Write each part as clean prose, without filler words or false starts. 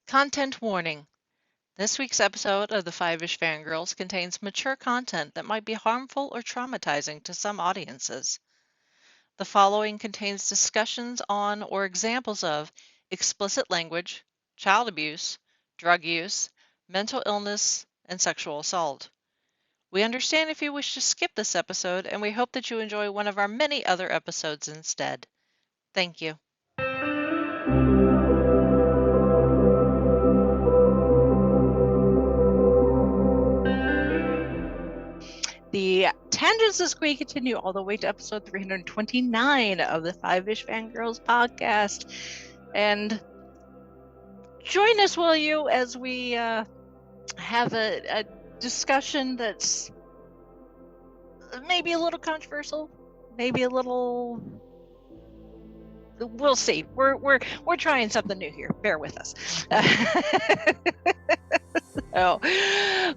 Content warning. This week's episode of the Five-ish Fangirls contains mature content that might be harmful or traumatizing to some audiences. The following contains discussions on or examples of explicit language, child abuse, drug use, mental illness, and sexual assault. We understand if you wish to skip this episode, and we hope that you enjoy one of our many other episodes instead. Thank you. The tangents this week continue all the way to episode 329 of the Five-ish Fangirls podcast. And join us, will you, as we have a discussion that's maybe a little controversial, maybe a little. We'll see. We're trying something new here. Bear with us. So,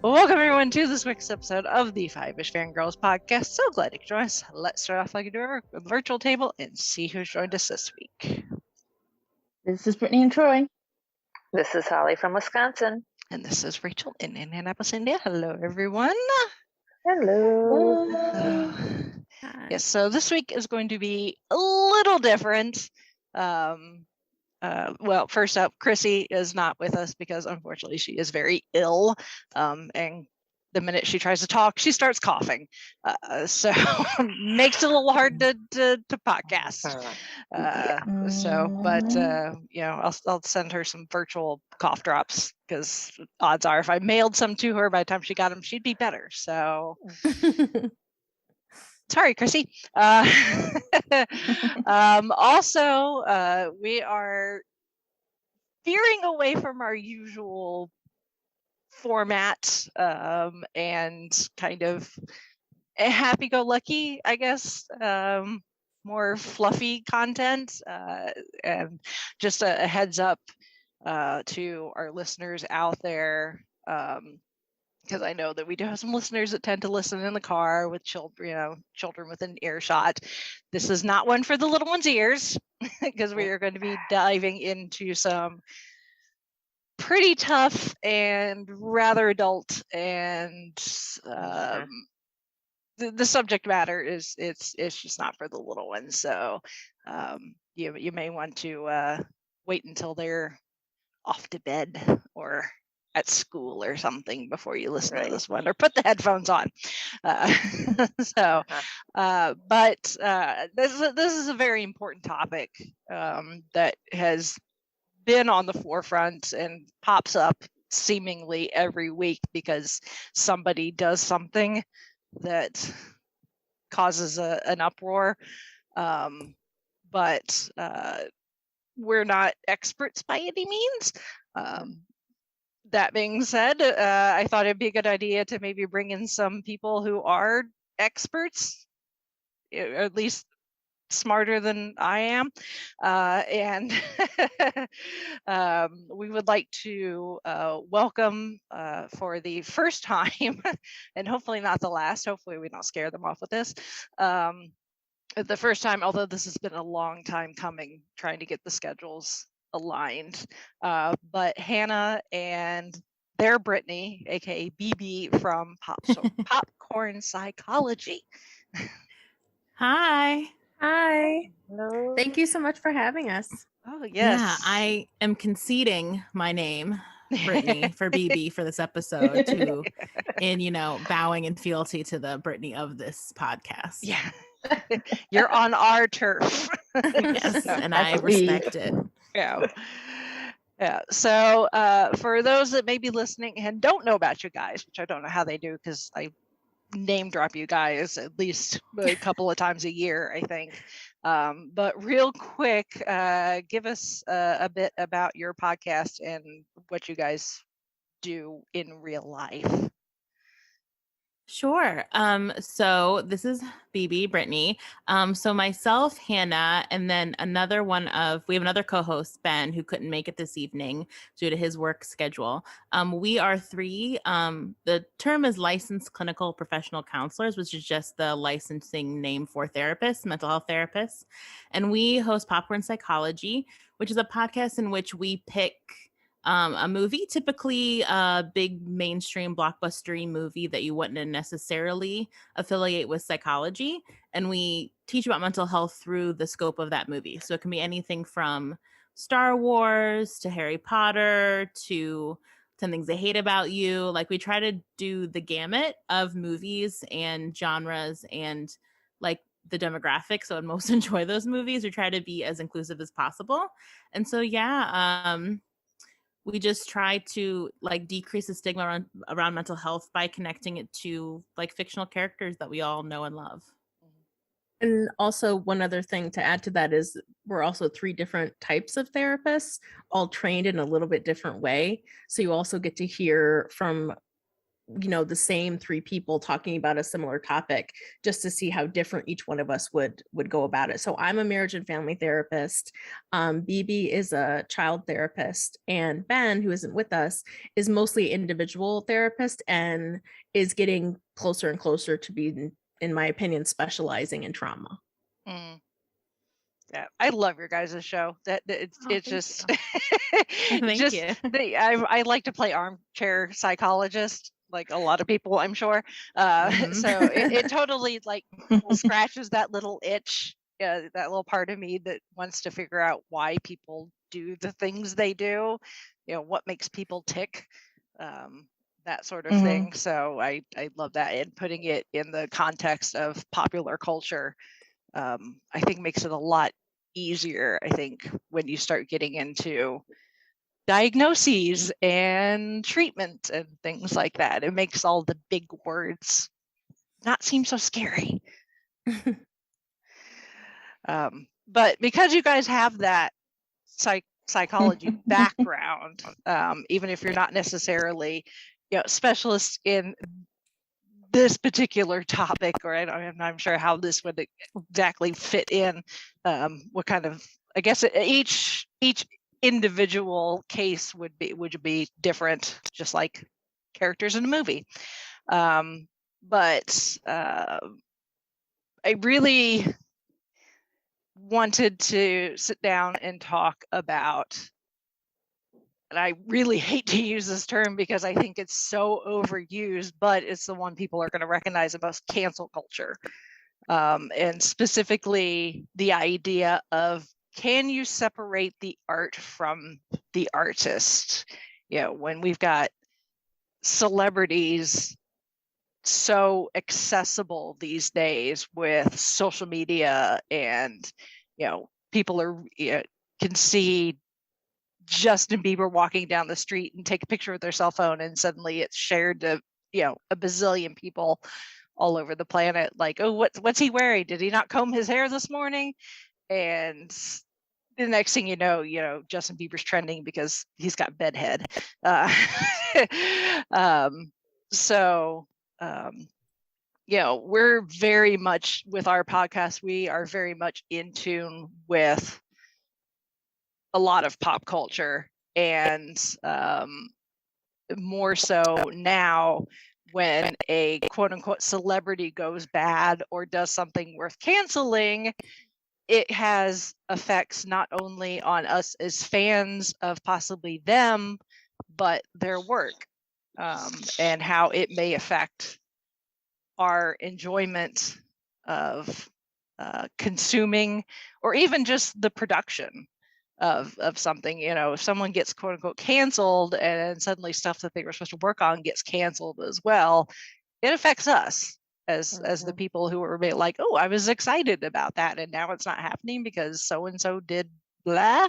welcome everyone to this week's episode of the Five-ish Fangirls podcast. So glad you could join us. Let's start off like we do ever with the virtual table and see who's joined us this week. This is Brittany and Troy. This is Holly from Wisconsin. And this is Rachel in Indianapolis, India. Hello, everyone. Hello. Yes, so this week is going to be a little different. Well, first up, Chrissy is not with us because unfortunately she is very ill. And the minute she tries to talk, she starts coughing. So makes it a little hard to podcast. I'll send her some virtual cough drops because odds are if I mailed some to her by the time she got them, she'd be better. So sorry, Chrissy. Also, we are veering away from our usual format and kind of happy-go-lucky, I guess, more fluffy content. And just a heads up to our listeners out there, because I know that we do have some listeners that tend to listen in the car with children within earshot. This is not one for the little ones' ears, because we are going to be diving into some pretty tough and rather adult, and the subject matter is it's just not for the little ones. So you may want to wait until they're off to bed or at school or something before you listen to this one, or put the headphones on. But this is a very important topic that has been on the forefront and pops up seemingly every week because somebody does something that causes an uproar. But we're not experts by any means. That being said, I thought it'd be a good idea to maybe bring in some people who are experts, or at least smarter than I am. And we would like to welcome for the first time, and hopefully not the last, hopefully we don't scare them off with this, the first time, although this has been a long time coming, trying to get the schedules aligned, but Hannah and their Brittany, aka BB from Popcorn Psychology. Hi. Hello. Thank you so much for having us. Oh, yes. Yeah, I am conceding my name, Brittany, for BB for this episode in bowing in fealty to the Brittany of this podcast. Yeah. You're on our turf. Yes, and I respect it. Yeah. So for those that may be listening and don't know about you guys, which I don't know how they do because I name drop you guys at least a couple of times a year, I think. But real quick, give us a bit about your podcast and what you guys do in real life. Sure. So this is BB, Brittany. So myself, Hannah, and then we have another co-host, Ben, who couldn't make it this evening due to his work schedule. We are three. The term is licensed clinical professional counselors, which is just the licensing name for therapists, mental health therapists. And we host Popcorn Psychology, which is a podcast in which we pick A movie, typically a big mainstream blockbustery movie that you wouldn't necessarily affiliate with psychology. And we teach about mental health through the scope of that movie. So it can be anything from Star Wars to Harry Potter to 10 Things I Hate About You. Like, we try to do the gamut of movies and genres and like the demographics that would most enjoy those movies. We try to be as inclusive as possible. And so, yeah, we just try to like decrease the stigma around mental health by connecting it to like fictional characters that we all know and love. And also, one other thing to add to that is we're also 3 different types of therapists, all trained in a little bit different way. So you also get to hear from, the same 3 people talking about a similar topic, just to see how different each one of us would go about it. So I'm a marriage and family therapist. BB is a child therapist, and Ben, who isn't with us, is mostly individual therapist and is getting closer and closer to being, in my opinion, specializing in trauma. Yeah, I love your guys' show. It's just Thank just you. I like to play armchair psychologist, like a lot of people, I'm sure. So it totally like scratches that little itch, that little part of me that wants to figure out why people do the things they do, what makes people tick, that sort of thing. So I love that, and putting it in the context of popular culture, I think makes it a lot easier, I think, when you start getting into diagnoses and treatment and things like that. It makes all the big words not seem so scary. But because you guys have that psychology background, even if you're not necessarily specialists in this particular topic, or I'm not sure how this would exactly fit in, what kind of, I guess each individual case would be different, just like characters in a movie. But I really wanted to sit down and talk about, and I really hate to use this term because I think it's so overused, but it's the one people are going to recognize the most: cancel culture. And specifically the idea of, can you separate the art from the artist? When we've got celebrities so accessible these days with social media, and people can see Justin Bieber walking down the street and take a picture with their cell phone, and suddenly it's shared to a bazillion people all over the planet. Like, oh, what's he wearing? Did he not comb his hair this morning? And the next thing you know, Justin Bieber's trending because he's got bedhead. We're very much, with our podcast, we are very much in tune with a lot of pop culture, and more so now when a quote unquote celebrity goes bad or does something worth canceling, it has effects not only on us as fans of possibly them, but their work, and how it may affect our enjoyment of consuming, or even just the production of something. If someone gets quote unquote canceled and suddenly stuff that they were supposed to work on gets canceled as well, it affects us as the people who were like, oh, I was excited about that, and now it's not happening because so and so did blah.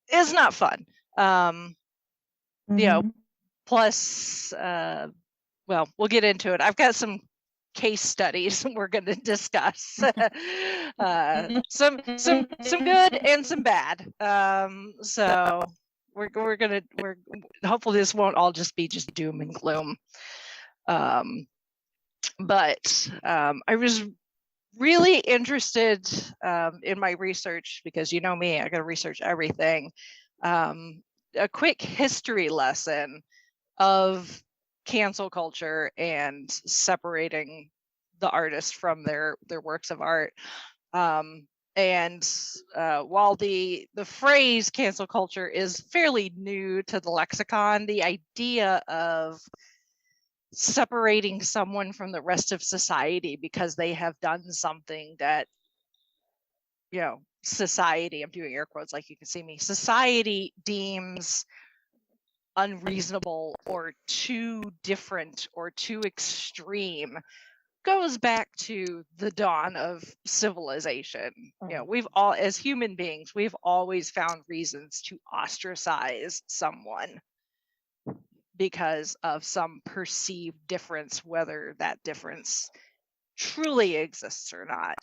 It's not fun. Plus, well, we'll get into it. I've got some case studies we're going to discuss. Some good and some bad. So we're hopefully this won't all just be doom and gloom. But I was really interested in my research, because me, I got to research everything. A quick history lesson of cancel culture and separating the artist from their works of art. And while the phrase cancel culture is fairly new to the lexicon, the idea of separating someone from the rest of society because they have done something that, society, I'm doing air quotes like you can see me, society deems unreasonable or too different or too extreme, goes back to the dawn of civilization. We've all, as human beings, we've always found reasons to ostracize someone because of some perceived difference, whether that difference truly exists or not.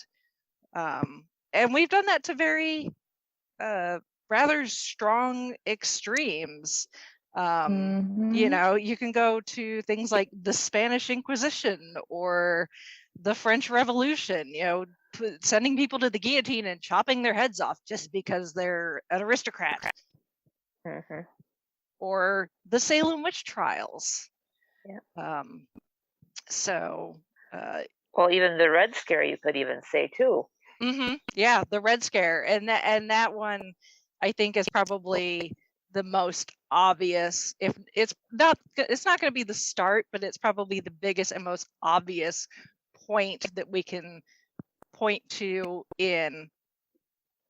And we've done that to very rather strong extremes. You can go to things like the Spanish Inquisition or the French Revolution, sending people to the guillotine and chopping their heads off just because they're an aristocrat. Or the Salem witch trials. Well, even the Red Scare, you could even say too. Yeah, the Red Scare, and that one, I think, is probably the most obvious. If it's not going to be the start, but it's probably the biggest and most obvious point that we can point to in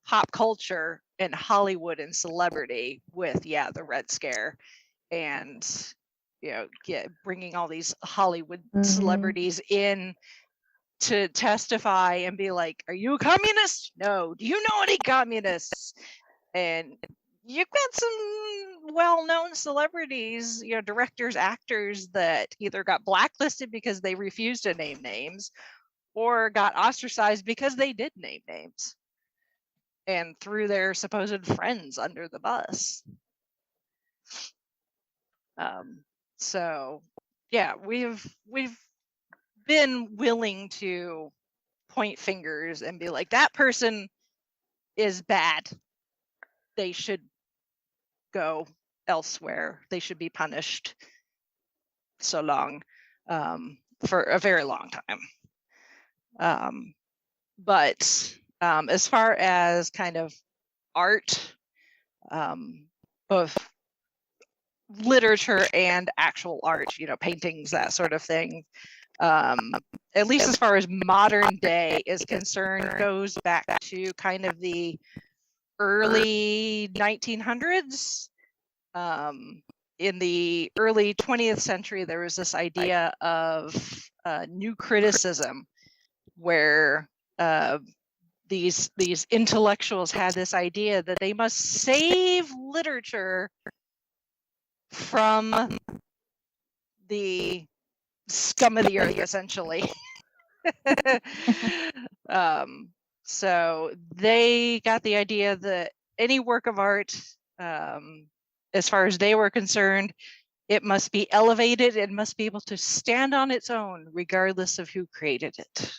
pop culture and Hollywood and celebrity with the Red Scare, and bringing all these Hollywood celebrities in to testify and be like, are you a communist? No. Do you know any communists? And you've got some well-known celebrities, directors, actors that either got blacklisted because they refused to name names or got ostracized because they did name names and threw their supposed friends under the bus. So yeah, we've been willing to point fingers and be like, that person is bad. They should go elsewhere. They should be punished so long, for a very long time. But as far as kind of art, both literature and actual art, paintings, that sort of thing, at least as far as modern day is concerned, goes back to kind of the early 1900s. In the early 20th century, there was this idea of new criticism, where these intellectuals had this idea that they must save literature from the scum of the earth, essentially. So they got the idea that any work of art, as far as they were concerned, it must be elevated and must be able to stand on its own, regardless of who created it.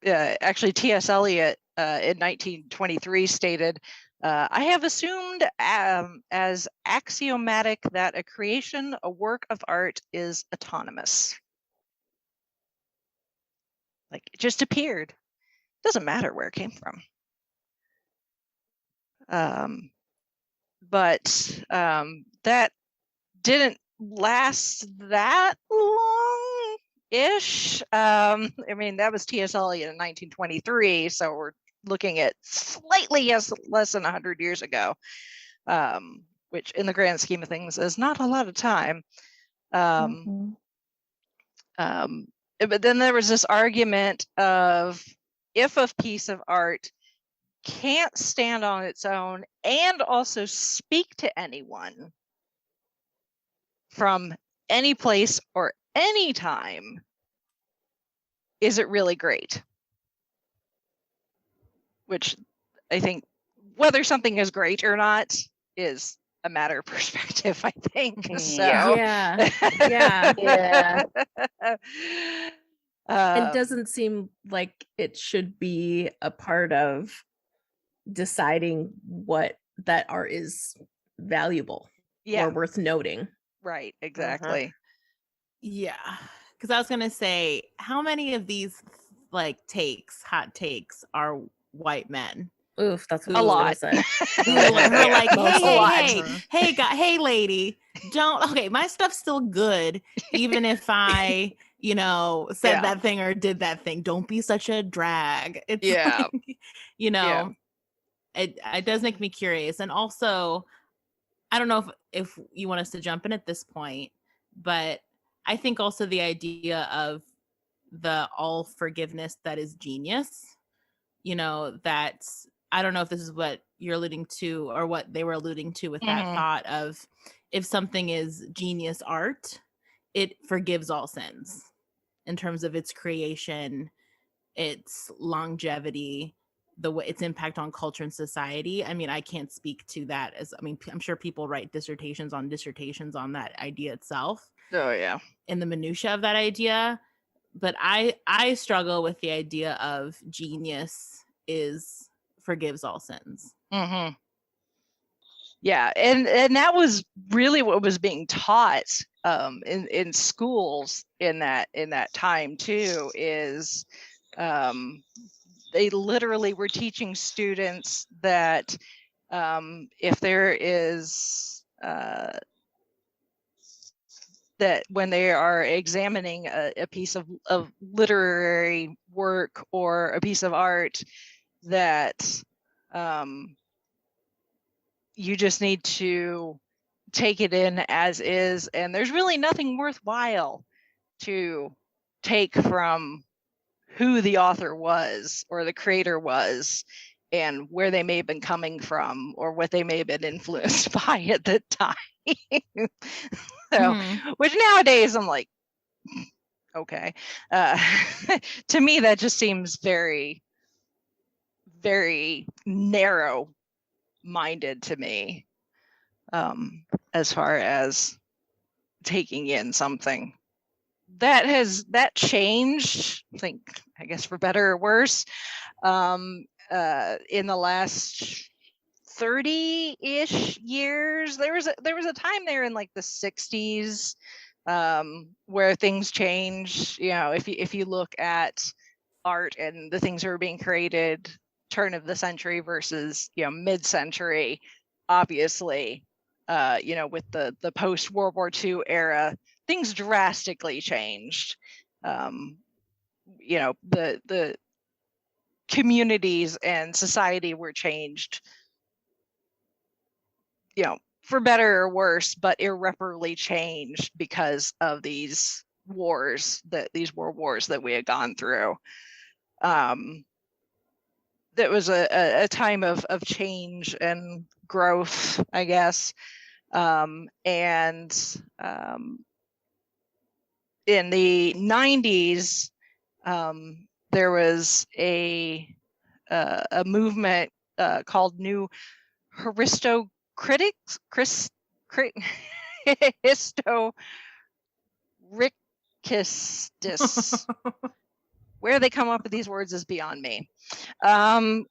Actually, T.S. Eliot in 1923 stated, I have assumed as axiomatic that a creation, a work of art, is autonomous. Like, it just appeared. Doesn't matter where it came from. But that didn't last that long-ish. I mean, that was T.S. Eliot in 1923, so we're looking at slightly less than 100 years ago, which in the grand scheme of things is not a lot of time. But then there was this argument of, if a piece of art can't stand on its own and also speak to anyone from any place or any time, is it really great? Which I think, whether something is great or not is a matter of perspective, I think. So. Yeah. It doesn't seem like it should be a part of deciding what that art is valuable or worth noting. Right, exactly. Yeah. because I was gonna say, how many of these like hot takes are white men? Oof, that's what A I was lot. gonna say. Who are like, Most hey, a lot. hey, hey, hey, hey, lady, don't. Okay, my stuff's still good, even if I, said Yeah. that thing or did that thing. Don't be such a drag. It's Yeah. like, it does make me curious, and also, I don't know if you want us to jump in at this point, but I think also the idea of the all forgiveness that is genius, that's, I don't know if this is what you're alluding to or what they were alluding to with that thought of, if something is genius art, it forgives all sins in terms of its creation, its longevity, the way its impact on culture and society. I mean, I can't speak to that I'm sure people write dissertations on that idea itself. Oh yeah. In the minutia of that idea. But I struggle with the idea of genius forgives all sins. Mm-hmm. Yeah, and that was really what was being taught in schools in that time too. Is they literally were teaching students that if there is that when they are examining a piece of literary work or a piece of art, that you just need to take it in as is, and there's really nothing worthwhile to take from who the author was or the creator was and where they may have been coming from or what they may have been influenced by at the time. So, which nowadays I'm like, okay. To me, that just seems very, very narrow minded to me, as far as taking in something. That changed, I guess for better or worse, in the last 30-ish years. There was a time there in like the 60s where things changed. If you look at art and the things that were being created turn of the century versus mid-century, obviously with the post World War II era, things drastically changed. The communities and society were changed, for better or worse, but irreparably changed because of these world wars that we had gone through. That was a time of change and growth, I guess. And in the 90s, there was a movement called New Histocritics, Historicistus. Where they come up with these words is beyond me.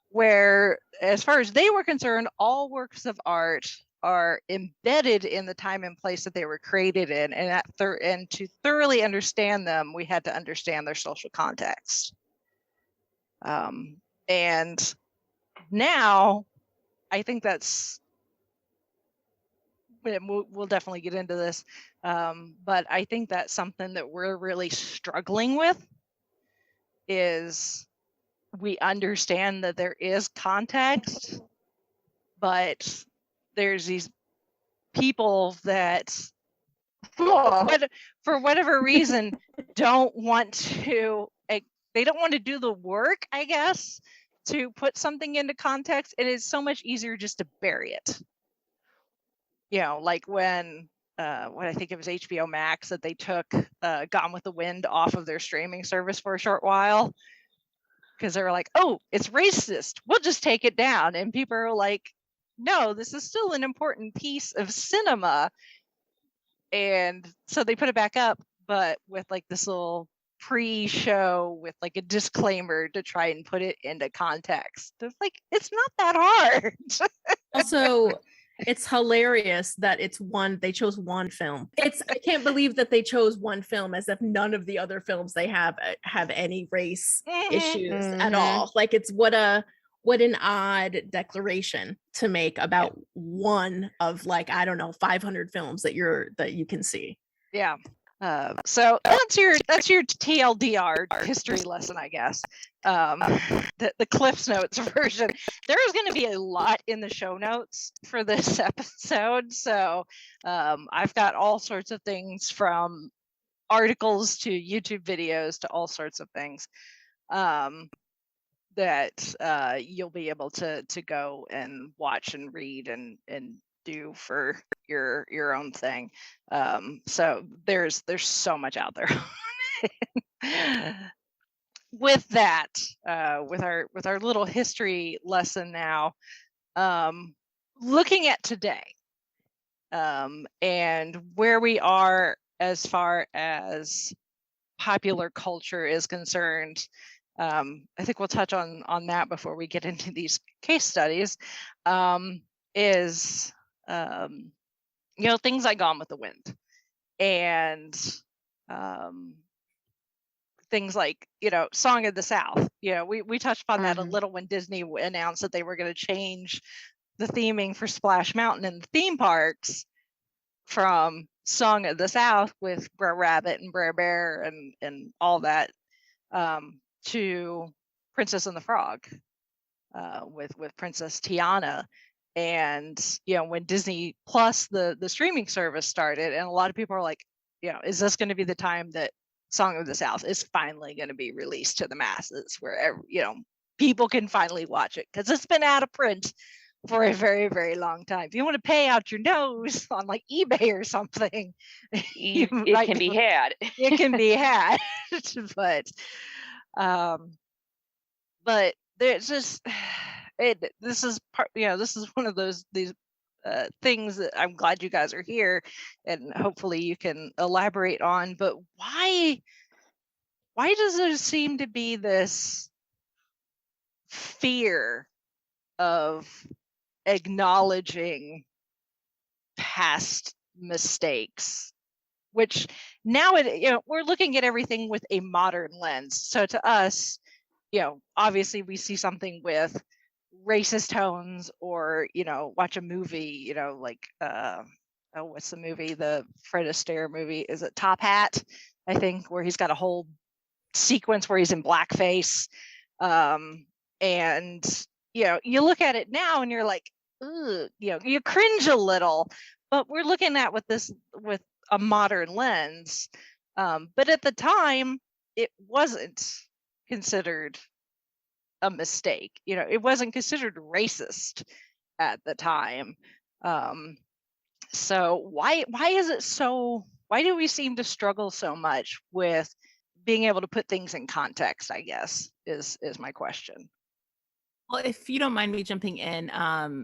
Where, as far as they were concerned, all works of art are embedded in the time and place that they were created in, and to thoroughly understand them, we had to understand their social context. And now, I think that's, we'll definitely get into this, but I think that's something that we're really struggling with. Is we understand that there is context, but there's these people that for whatever reason don't want to do the work, I guess, to put something into context. And it's so much easier just to bury it. Like when I think it was HBO Max that they took Gone with the Wind off of their streaming service for a short while, because they were like, oh, it's racist, we'll just take it down. And people are like, no, this is still an important piece of cinema. And so they put it back up, but with like this little pre-show with like a disclaimer to try and put it into context. It's like, it's not that hard. Also, It's hilarious that they chose one film. I can't believe that they chose one film, as if none of the other films they have any race issues at all. Like, it's what an odd declaration to make about one of, like, I don't know, 500 films that you can see. Yeah. So that's your TLDR history lesson, I guess. The Cliff's Notes version. There's going to be a lot in the show notes for this episode. So I've got all sorts of things, from articles to YouTube videos to all sorts of things that you'll be able to go and watch and read and do for your own thing. So there's so much out there. With that, with our little history lesson now, looking at today, and where we are as far as popular culture is concerned. I think we'll touch on that before we get into these case studies. Is things like Gone with the Wind, and things like Song of the South. We touched upon that a little when Disney announced that they were going to change the theming for Splash Mountain in the theme parks from Song of the South with Brer Rabbit and Brer Bear and all that, to Princess and the Frog, with Princess Tiana. And when Disney Plus, the streaming service, started, and a lot of people are like, is this going to be the time that Song of the South is finally going to be released to the masses, where people can finally watch it, because it's been out of print for a very, very long time. If you want to pay out your nose on like eBay or something, it can be had. It can be had. But there's just this is part. This is one of these things that I'm glad you guys are here, and hopefully you can elaborate on. But why does there seem to be this fear of acknowledging past mistakes, which now we're looking at everything with a modern lens? So to us, obviously we see something with racist tones, or watch a movie, like what's the movie, the Fred Astaire movie, is it Top Hat, I think, where he's got a whole sequence where he's in blackface, and you look at it now and you're like, ugh, you cringe a little. But we're looking at with a modern lens, but at the time it wasn't considered a mistake. It wasn't considered racist at the time. So why is it so? Why do we seem to struggle so much with being able to put things in context, I guess, is my question. Well, if you don't mind me jumping in,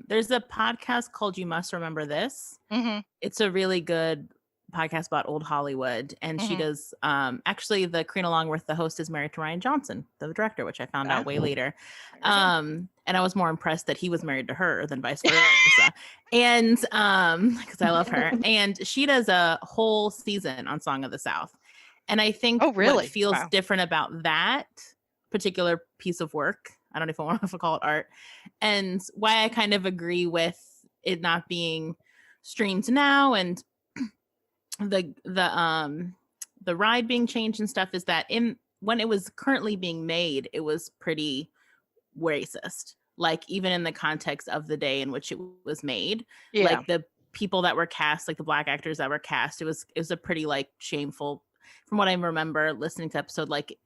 there's a podcast called You Must Remember This. Mm-hmm. It's a really good podcast about old Hollywood. And she does, actually, the Karina Longworth, the host, is married to Ryan Johnson, the director, which I found out way later. And I was more impressed that he was married to her than vice versa. And because I love her. And she does a whole season on Song of the South. And I think what feels different about that particular piece of work, I don't know if I want to call it art, and why I kind of agree with it not being streamed now and the ride being changed and stuff, is that when it was currently being made, it was pretty racist. Like, even in the context of the day in which it was made, like the people that were cast, like the Black actors that were cast, it was a pretty like shameful. From what I remember listening to the episode, like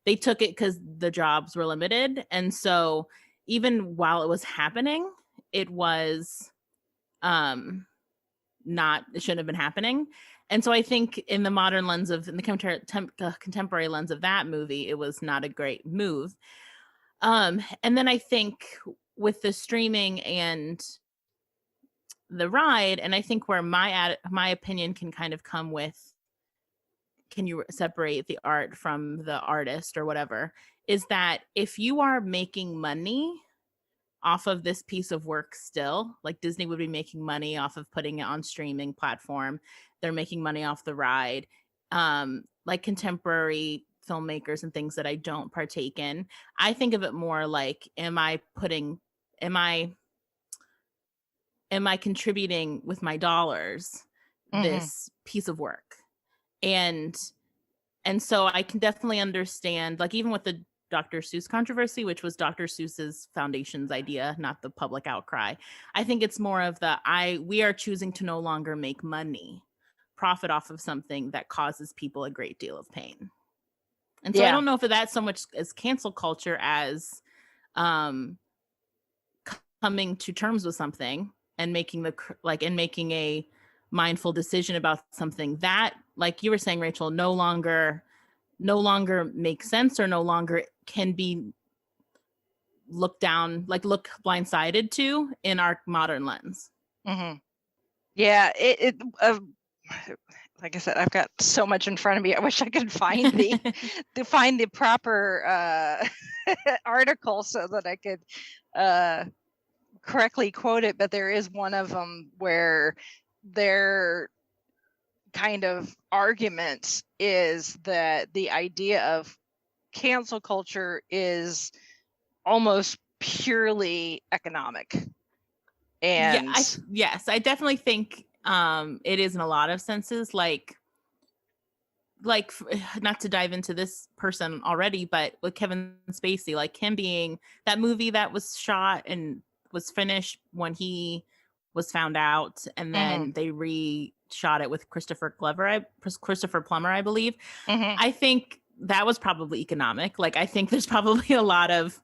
they took it because the jobs were limited. And so even while it was happening, it was it shouldn't have been happening. And so I think in the modern lens in the contemporary lens of that movie, it was not a great move. And then I think with the streaming and the ride, and I think where my opinion can kind of come with, can you separate the art from the artist or whatever, is that if you are making money off of this piece of work still. Like Disney would be making money off of putting it on streaming platform. They're making money off the ride. Like contemporary filmmakers and things that I don't partake in. I think of it more like, am I contributing with my dollars this piece of work? And so I can definitely understand, like even with the Dr. Seuss controversy, which was Dr. Seuss's foundation's idea, not the public outcry. I think it's more of we are choosing to no longer make money, profit off of something that causes people a great deal of pain. And so I don't know if that's so much as cancel culture as coming to terms with something and making a mindful decision about something that, like you were saying, Rachel, no longer makes sense or no longer can be looked blindsided to in our modern lens. Yeah, like I said, I've got so much in front of me. I wish I could find the proper article so that I could correctly quote it. But there is one of them where their kind of argument is that the idea of cancel culture is almost purely economic. And yes, I definitely think it is in a lot of senses, like not to dive into this person already, but with Kevin Spacey, like him being that movie that was shot and was finished when he was found out, and then they re-shot it with Christopher Plummer, I believe. I think that was probably economic. Like I think there's probably a lot of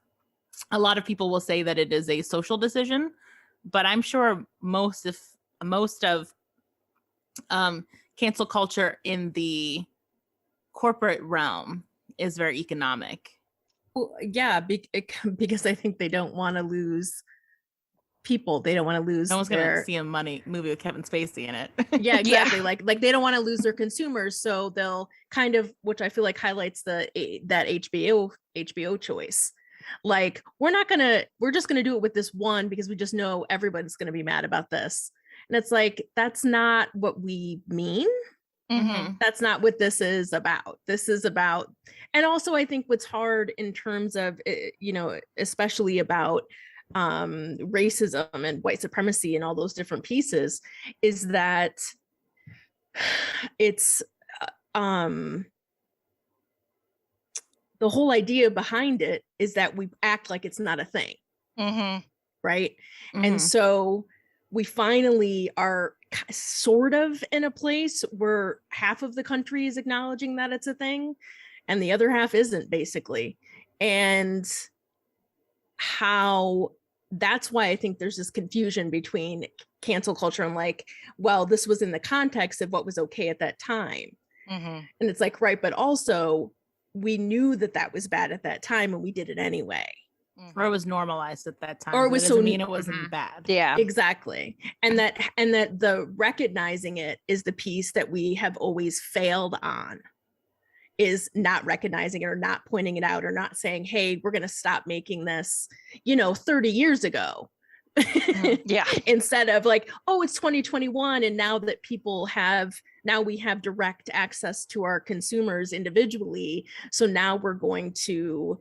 people will say that it is a social decision, but I'm sure most of cancel culture in the corporate realm is very economic. Well, yeah, because I think they don't want to lose people. They don't want to lose. No one's gonna see a movie with Kevin Spacey in it. Yeah, exactly. Like they don't want to lose their consumers, so they'll kind of, which I feel like highlights that HBO choice. Like we're just gonna do it with this one because we just know everybody's gonna be mad about this, and it's like that's not what we mean. That's not what this is about. This is about, and also I think what's hard in terms of, especially about racism and white supremacy and all those different pieces, is that it's the whole idea behind it is that we act like it's not a thing. Right. And so we finally are sort of in a place where half of the country is acknowledging that it's a thing and the other half isn't, basically. And how that's why I think there's this confusion between cancel culture and like, well, this was in the context of what was okay at that time. And it's like, right, but also we knew that was bad at that time and we did it anyway. Or it was normalized at that time. Or it was so mean it wasn't bad. Yeah, exactly. And that the recognizing it is the piece that we have always failed on, is not recognizing it or not pointing it out or not saying, hey, we're going to stop making this, 30 years ago. Yeah. Instead of like, oh, it's 2021. And now that we have direct access to our consumers individually. So now we're going to,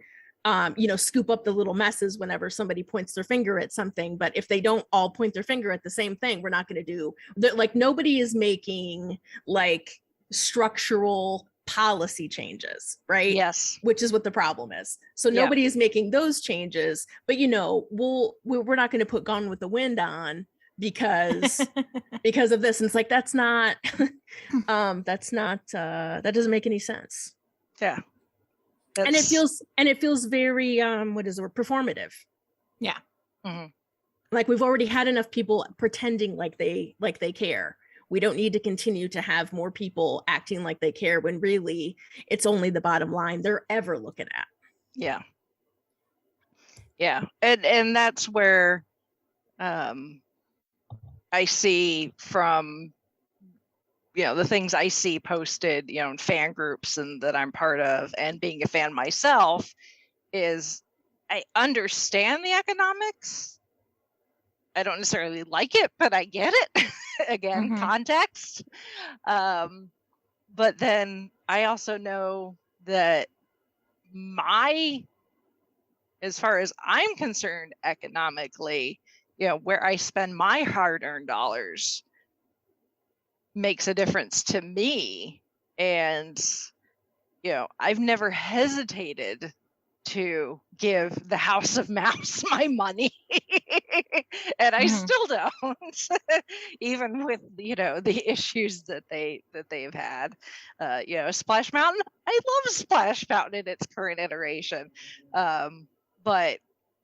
scoop up the little messes whenever somebody points their finger at something. But if they don't all point their finger at the same thing, we're not going to do that. Like nobody is making like structural policy changes, right? Yes. Which is what the problem is. So nobody is making those changes, but we're not going to put Gone with the Wind on because of this. And it's like, that doesn't make any sense. Yeah. And it feels very what is the word, performative. Yeah. Like we've already had enough people pretending like they care. We don't need to continue to have more people acting like they care when really it's only the bottom line they're ever looking at. Yeah. And that's where I see from the things I see posted, in fan groups and that I'm part of, and being a fan myself, is I understand the economics. I don't necessarily like it, but I get it. Again, context. But then I also know that as far as I'm concerned, economically, where I spend my hard-earned dollars makes a difference to me. And, I've never hesitated to give the House of Mouse my money. And I still don't, even with, the issues that they've had. Splash Mountain, I love Splash Mountain in its current iteration. But,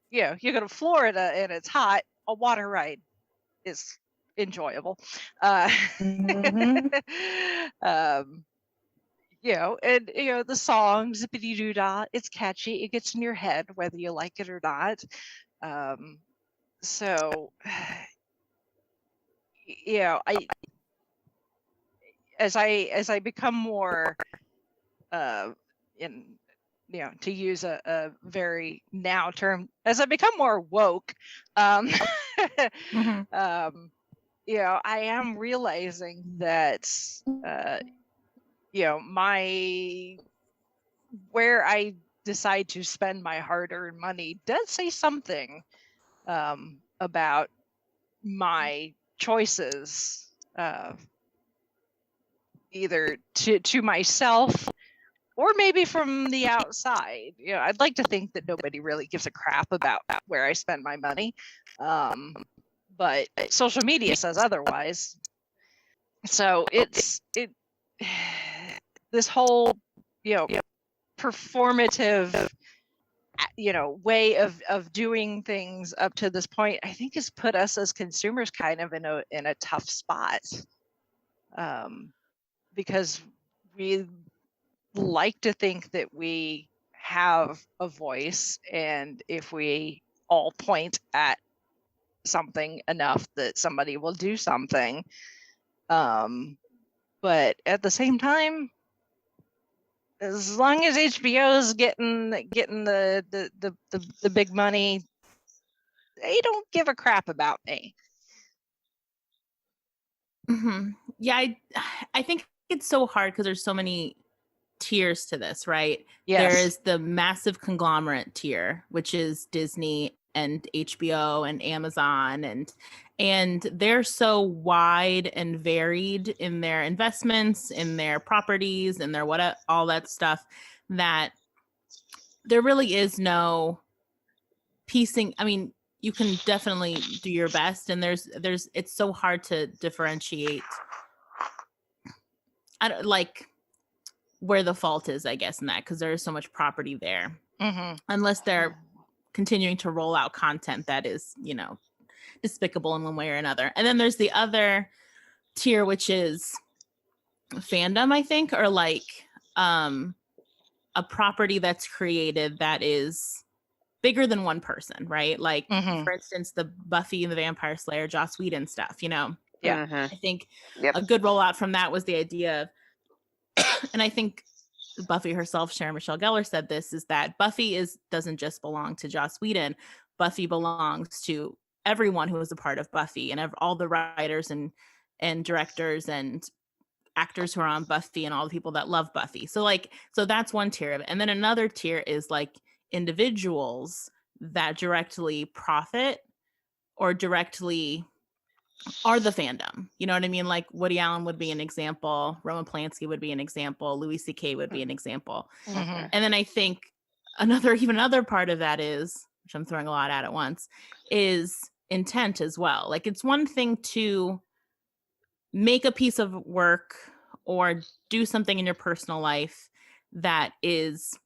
you go to Florida and it's hot, a water ride is enjoyable. And the song Zippity Doo Dah, it's catchy, it gets in your head whether you like it or not. So I as I become more in to use a very now term, as I become more woke, I am realizing that where I decide to spend my hard-earned money does say something about my choices, either to myself or maybe from the outside. I'd like to think that nobody really gives a crap about where I spend my money, but social media says otherwise. So it's this whole performative way of doing things up to this point, I think, has put us as consumers kind of in a tough spot, because we like to think that we have a voice, and if we all point at something enough that somebody will do something, but at the same time, as long as HBO is getting the big money, they don't give a crap about me. Yeah, I think it's so hard because there's so many tiers to this, right? Yes. There is the massive conglomerate tier, which is Disney and HBO and Amazon, and they're so wide and varied in their investments, in their properties, and their all that stuff, that there really is no piecing. I mean, you can definitely do your best, and there's it's so hard to differentiate. I don't like where the fault is, I guess, in that, because there is so much property there, unless they're continuing to roll out content that is, despicable in one way or another. And then there's the other tier, which is fandom, I think, or like a property that's created that is bigger than one person, right? Like, for instance, the Buffy and the Vampire Slayer, Joss Whedon stuff, Yeah. I think a good rollout from that was the idea of, and I think Buffy herself, Sarah Michelle Gellar, said this, is that Buffy doesn't just belong to Joss Whedon. Buffy belongs to everyone who was a part of Buffy, and all the writers and directors and actors who are on Buffy, and all the people that love Buffy. So that's one tier of it. And then another tier is like individuals that directly profit or directly are the fandom. You know what I mean? Like Woody Allen would be an example. Roman Polanski would be an example. Louis C.K. would be an example. And then I think another part of that is, which I'm throwing a lot at once, is intent as well. Like, it's one thing to make a piece of work or do something in your personal life that is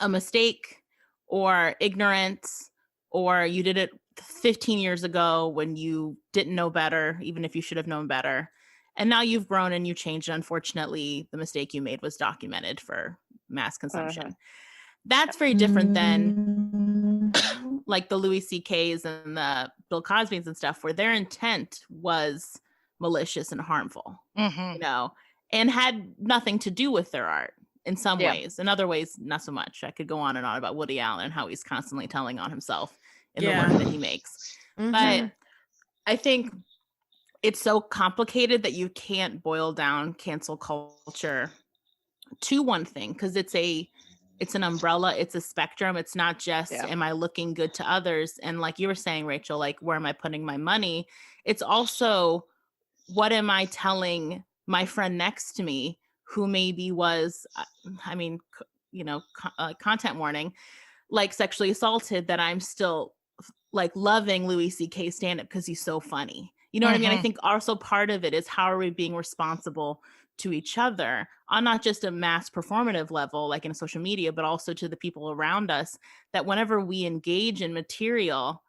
a mistake or ignorance, or you did it 15 years ago when you didn't know better, even if you should have known better. And now you've grown and you changed. Unfortunately, the mistake you made was documented for mass consumption. That's very different than like the Louis C.K.'s and the Bill Cosby's and stuff, where their intent was malicious and harmful, and had nothing to do with their art. in some Yeah. ways. In other ways, not so much. I could go on and on about Woody Allen and how he's constantly telling on himself in the Yeah. work that he makes. But I think it's so complicated that you can't boil down cancel culture to one thing, because it's an umbrella, it's a spectrum. It's not just am I looking good to others, and like you were saying, Rachel, like where am I putting my money? It's also what am I telling my friend next to me who maybe was content warning, like sexually assaulted, that I'm still like loving Louis C.K. stand-up because he's so funny. You know what I mean? I think also part of it is how are we being responsible to each other on not just a mass performative level, like in social media, but also to the people around us, that whenever we engage in material,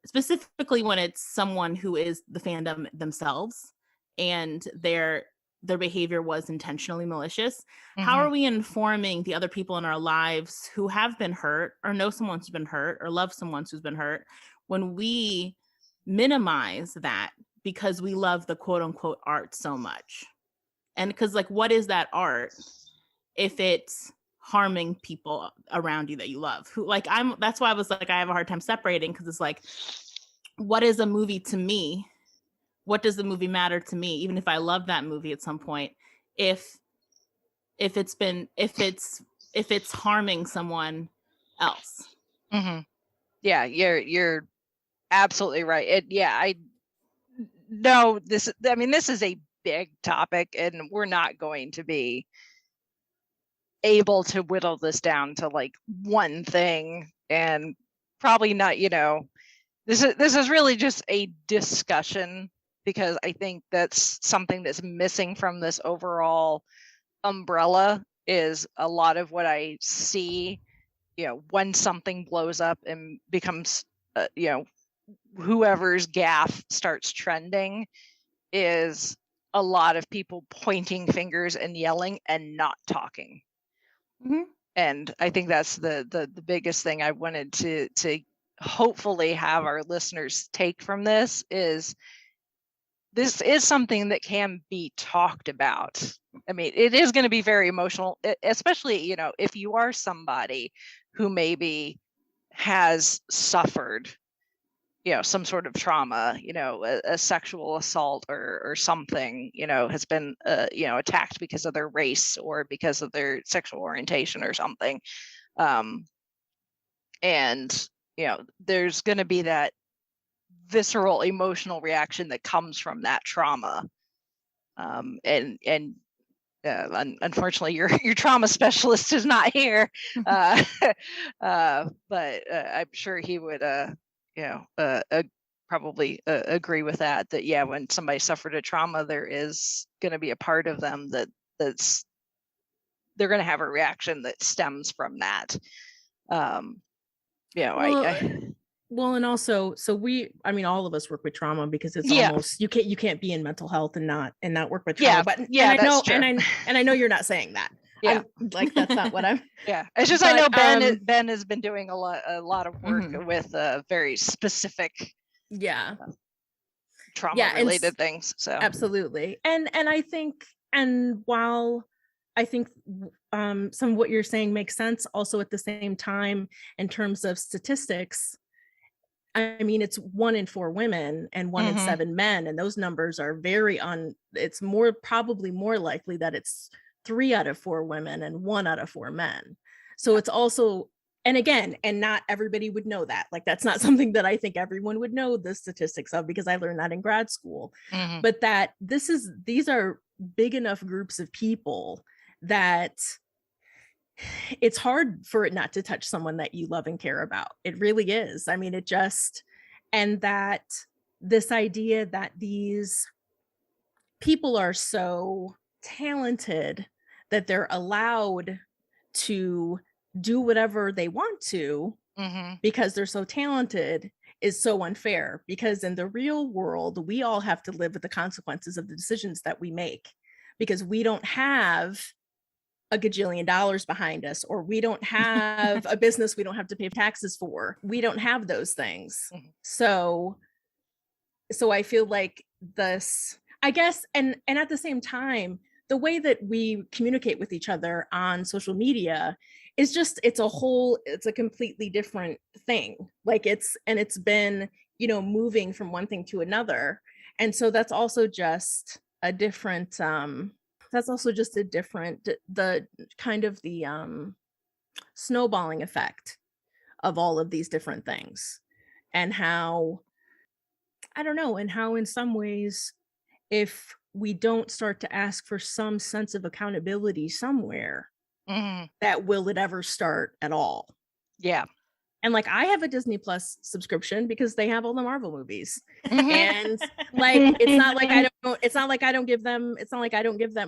specifically when it's someone who is the fandom themselves and their behavior was intentionally malicious, how are we informing the other people in our lives who have been hurt or know someone who's been hurt or love someone who's been hurt, when we minimize that because we love the quote unquote art so much? And because like, what is that art if it's harming people around you that you love? Who, like, that's why I was like, I have a hard time separating, because it's like, what is a movie to me? What does the movie matter to me, even if I love that movie at some point, if it's harming someone else? Yeah, you're absolutely right. I know this. I mean, this is a big topic, and we're not going to be able to whittle this down to like one thing, and probably not. This is really just a discussion, because I think that's something that's missing from this overall umbrella, is a lot of what I see, when something blows up and becomes, whoever's gaffe starts trending, is a lot of people pointing fingers and yelling and not talking. And I think that's the biggest thing I wanted to hopefully have our listeners take from this is something that can be talked about. I mean, it is going to be very emotional, especially, if you are somebody who maybe has suffered, some sort of trauma, a sexual assault or something, has been, attacked because of their race or because of their sexual orientation or something. And, there's going to be that visceral emotional reaction that comes from that trauma. Unfortunately, your trauma specialist is not here, but I'm sure he would, probably agree with that. Yeah, when somebody suffered a trauma, there is going to be a part of them that's they're going to have a reaction that stems from that. Well, and also, so all of us work with trauma, because it's almost you can't be in mental health and not work with trauma. But that's true. and I know you're not saying that. Yeah, like that's not what I'm. Yeah, it's just, but, I know Ben has been doing a lot of work with very specific trauma related things. So absolutely, and I think, and while I think some of what you're saying makes sense, also at the same time, in terms of statistics, I mean, it's 1 in 4 women and 1 in 7 men, and those numbers are it's probably more likely that it's 3 out of 4 women and 1 out of 4 men. So it's also, and again, and not everybody would know that. Like, that's not something that I think everyone would know the statistics of, because I learned that in grad school. But that these are big enough groups of people that it's hard for it not to touch someone that you love and care about. It really is. I mean, and that this idea that these people are so talented that they're allowed to do whatever they want to because they're so talented is so unfair, because in the real world, we all have to live with the consequences of the decisions that we make, because we don't have $1 gajillion behind us, or we don't have a business we don't have to pay taxes for. We don't have those things. So I feel like this, I guess, and at the same time, the way that we communicate with each other on social media is just, it's a completely different thing. Like it's been, you know, moving from one thing to another. And so that's also just a different, the kind of the snowballing effect of all of these different things. And how, I don't know, and how in some ways, if we don't start to ask for some sense of accountability somewhere, that will it ever start at all? Yeah. And like, I have a Disney Plus subscription because they have all the Marvel movies. And like, it's not like I don't give them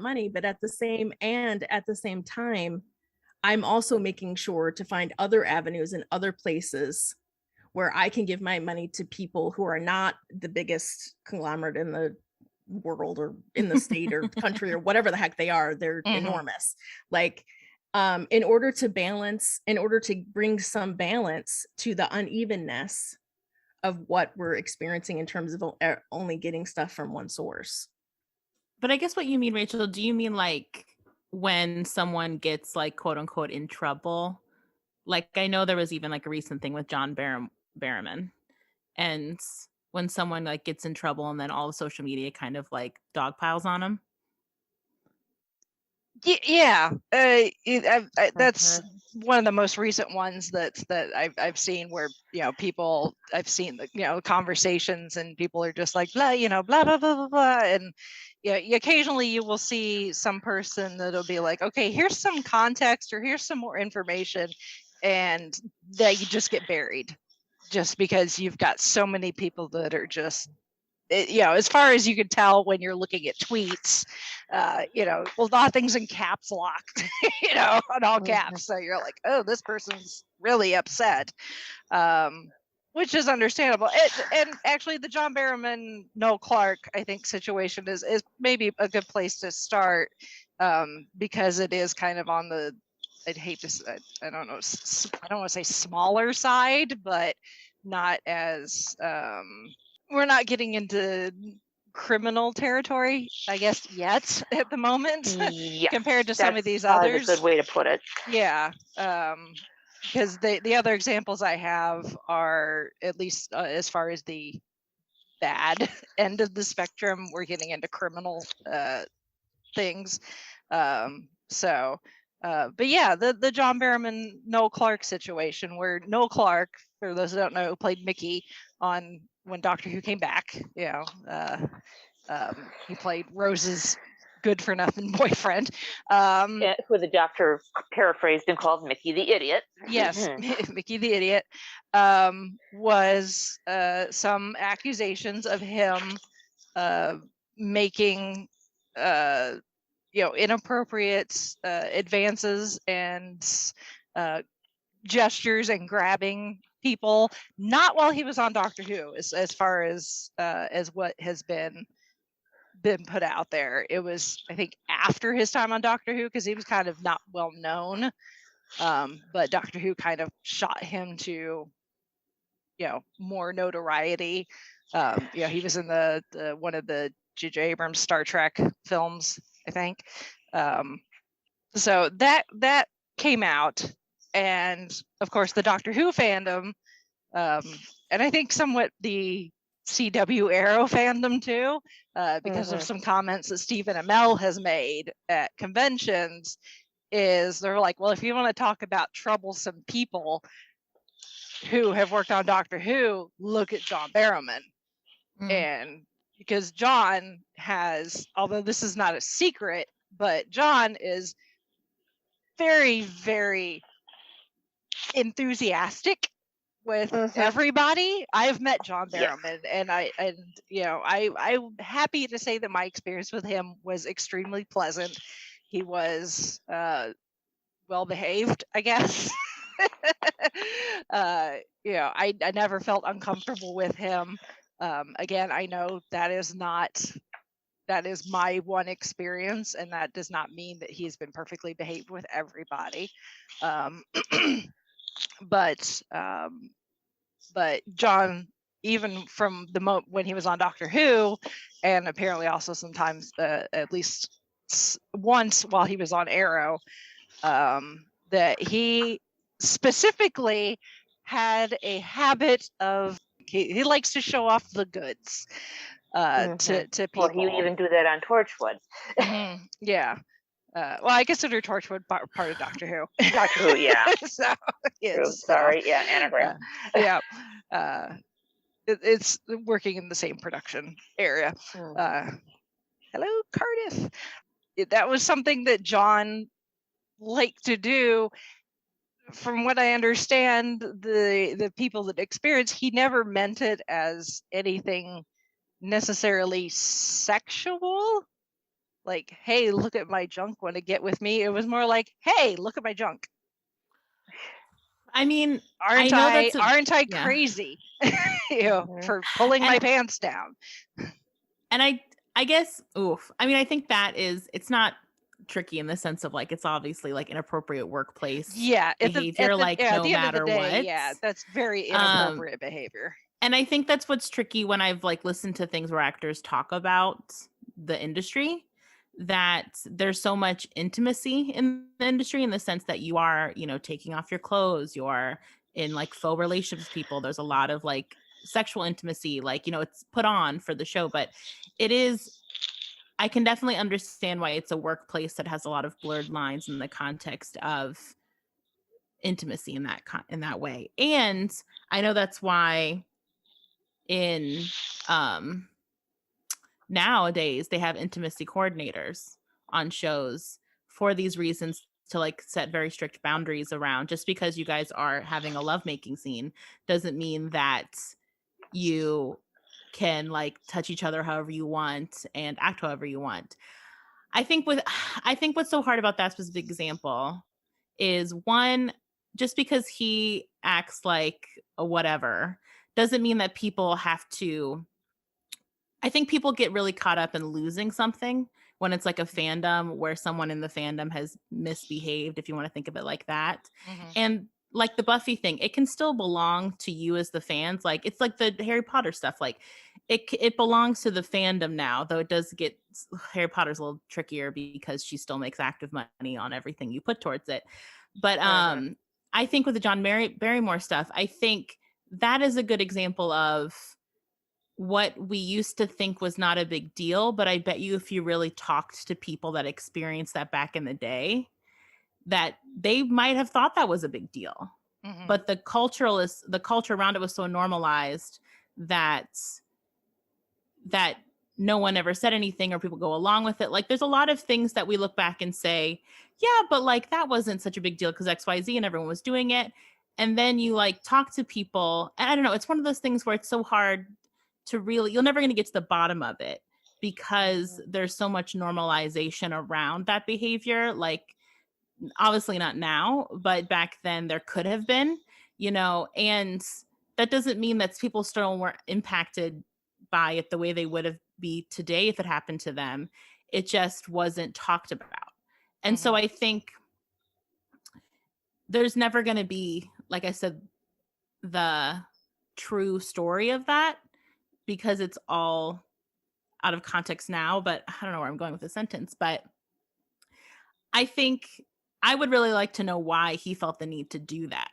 money, but at the same time, I'm also making sure to find other avenues and other places where I can give my money to people who are not the biggest conglomerate in the world or in the state or country or whatever the heck they are. They're enormous. Like, in order to bring some balance to the unevenness of what we're experiencing in terms of only getting stuff from one source. But I guess what you mean, Rachel, do you mean like when someone gets like quote unquote in trouble? Like I know there was even like a recent thing with John Barrowman, and when someone like gets in trouble and then all of social media kind of like dogpiles on them. Yeah, that's one of the most recent ones that I've seen where, you know, people, I've seen the, you know, conversations and people are just like, blah, you know, blah, blah, blah, blah, blah. And yeah, occasionally you will see some person that'll be like, okay, here's some context or here's some more information, and that you just get buried just because you've got so many people that are just, you know, as far as you can tell when you're looking at tweets, you know, well, nothing's in caps locked, you know, on all caps. So you're like, oh, this person's really upset, which is understandable. And actually, the John Barrowman, Noel Clark, I think, situation is maybe a good place to start, because it is kind of on the, I'd hate to say, I don't know, I don't want to say smaller side, but not as, we're not getting into criminal territory, I guess, yet at the moment, Yes, compared to some of these others. That's a good way to put it. Yeah, because the other examples I have are, at least as far as the bad end of the spectrum, we're getting into criminal things. But yeah, the John Barrowman, Noel Clark situation, where Noel Clark, for those who don't know, played Mickey on when Doctor Who came back. You know, he played Rose's good for nothing boyfriend. Who the Doctor paraphrased and called Mickey the Idiot. Yes, Mickey the Idiot. Was some accusations of him making you know, inappropriate advances and gestures and grabbing people, not while he was on Doctor Who, as far as what has been put out there. It was, I think, after his time on Doctor Who, because he was kind of not well known, but Doctor Who kind of shot him to, you know, more notoriety. You know, he was in the one of the J.J. Abrams Star Trek films, I think. So that came out, and of course the Doctor Who fandom, and I think somewhat the CW Arrow fandom too, because of some comments that Stephen Amell has made at conventions, is they're like, well, if you want to talk about troublesome people who have worked on Doctor Who, look at John Barrowman. And because John has, although this is not a secret, but John is very, very enthusiastic with everybody. I've met John Barrowman, and I'm happy to say that my experience with him was extremely pleasant. He was well behaved, I guess. You know, I never felt uncomfortable with him. Again, I know that is my one experience, and that does not mean that he's been perfectly behaved with everybody. But John, even from the moment when he was on Doctor Who, and apparently also sometimes, at least once while he was on Arrow, that he specifically had a habit of he likes to show off the goods to people. Well, he would even do that on Torchwood. Yeah. Well, I consider Torchwood part of Doctor Who. Doctor Who, yeah. So, True. Sorry, yeah, anagram. Yeah. It's working in the same production area. Hello, Cardiff. That was something that John liked to do. From what I understand, the people that experience, he never meant it as anything necessarily sexual. Like, hey, look at my junk, want to get with me? It was more like, hey, look at my junk. I mean, aren't I yeah. crazy? For pulling my pants down. And I guess, I mean, I think that it's not tricky in the sense of like, it's obviously like inappropriate workplace behavior, like no matter what. Yeah, that's very inappropriate behavior. And I think that's what's tricky when I've like listened to things where actors talk about the industry, that there's so much intimacy in the industry in the sense that you are, taking off your clothes, you are in like faux relationships with people. There's a lot of like sexual intimacy, like, it's put on for the show, but I can definitely understand why it's a workplace that has a lot of blurred lines in the context of intimacy in that way. And I know that's why in nowadays they have intimacy coordinators on shows for these reasons, to like set very strict boundaries around. Just because you guys are having a lovemaking scene doesn't mean that you can like touch each other however you want and act however you want. I think what's so hard about that specific example is, one, just because he acts like a whatever doesn't mean that people have to. I think people get really caught up in losing something when it's like a fandom where someone in the fandom has misbehaved, if you want to think of it like that. And like the Buffy thing, it can still belong to you as the fans. Like, it's like the Harry Potter stuff. Like it belongs to the fandom now, though it does get, Harry Potter's a little trickier because she still makes active money on everything you put towards it. But I think with the John Barrymore stuff, I think that is a good example of what we used to think was not a big deal. But I bet you if you really talked to people that experienced that back in the day, that they might have thought that was a big deal. But the culture around it was so normalized that no one ever said anything, or people go along with it. Like, there's a lot of things that we look back and say, yeah, but like that wasn't such a big deal because XYZ and everyone was doing it. And then you like talk to people, and I don't know, it's one of those things where it's so hard to really, you're never going to get to the bottom of it because there's so much normalization around that behavior. Like, obviously not now, but back then there could have been, and that doesn't mean that people still weren't impacted by it the way they would have be today if it happened to them. It just wasn't talked about. And so I think there's never going to be, like I said, the true story of that, because it's all out of context now. But I don't know where I'm going with the sentence, but I think I would really like to know why he felt the need to do that,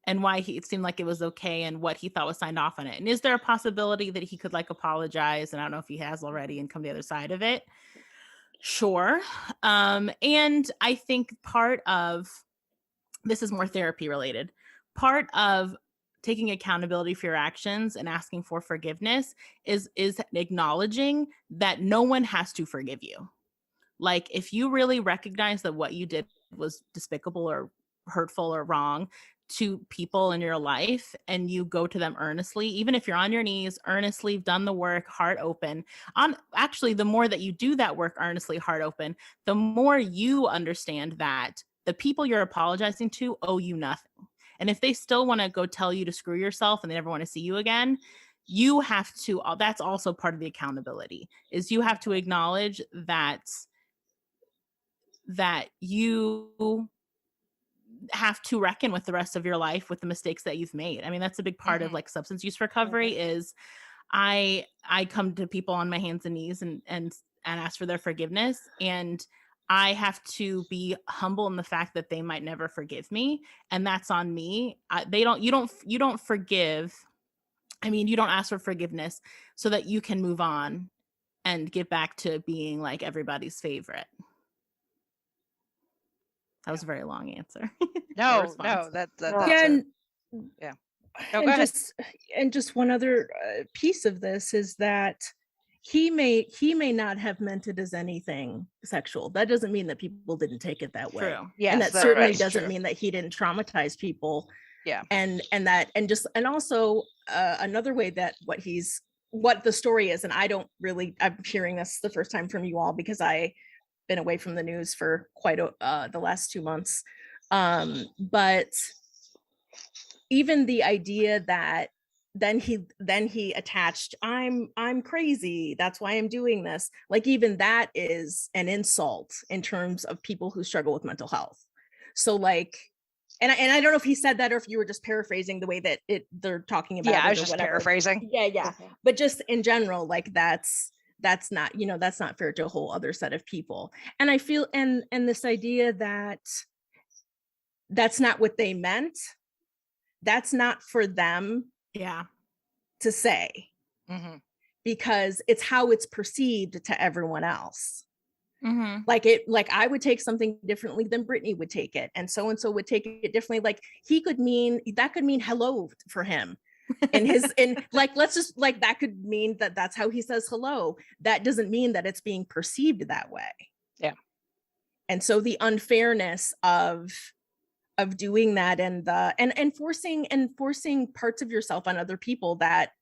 and why it seemed like it was okay, and what he thought was signed off on it. And is there a possibility that he could like apologize? And I don't know if he has already, and come to the other side of it. Sure. And I think part of this is more therapy related. Part of taking accountability for your actions and asking for forgiveness is acknowledging that no one has to forgive you. Like, if you really recognize that what you did was despicable or hurtful or wrong to people in your life, and you go to them earnestly, even if you're on your knees, earnestly, done the work, heart open, actually, the more that you do that work earnestly, heart open, the more you understand that the people you're apologizing to owe you nothing. And if they still want to go tell you to screw yourself and they never want to see you again, you have to, that's also part of the accountability, is you have to acknowledge that you have to reckon with the rest of your life with the mistakes that you've made. I mean, that's a big part of like substance use recovery is I come to people on my hands and knees and and ask for their forgiveness. And I have to be humble in the fact that they might never forgive me. And that's on me. You don't forgive. I mean, you don't ask for forgiveness so that you can move on and get back to being like everybody's favorite. That was a very long answer. No, that's yeah. And just one other piece of this is that he may not have meant it as anything sexual. That doesn't mean that people didn't take it that way. True. Yes, and that certainly doesn't mean that he didn't traumatize people. Yeah. And also another way that what the story is, and I'm hearing this the first time from you all because I've been away from the news for quite the last 2 months. But even the idea that then he attached, I'm crazy, that's why I'm doing this. Like, even that is an insult in terms of people who struggle with mental health. So like, and I don't know if he said that or if you were just paraphrasing the way that they're talking about. Yeah, I was just paraphrasing. Yeah. But just in general, like that's not, that's not fair to a whole other set of people. And I feel, and this idea that that's not what they meant, that's not for them to say, because it's how it's perceived to everyone else. Like I would take something differently than Brittany would take it, and so would take it differently. Like that could mean hello for him. And let's just like, that could mean that's how he says hello. That doesn't mean that it's being perceived that way. Yeah. And so the unfairness of doing that and forcing parts of yourself on other people that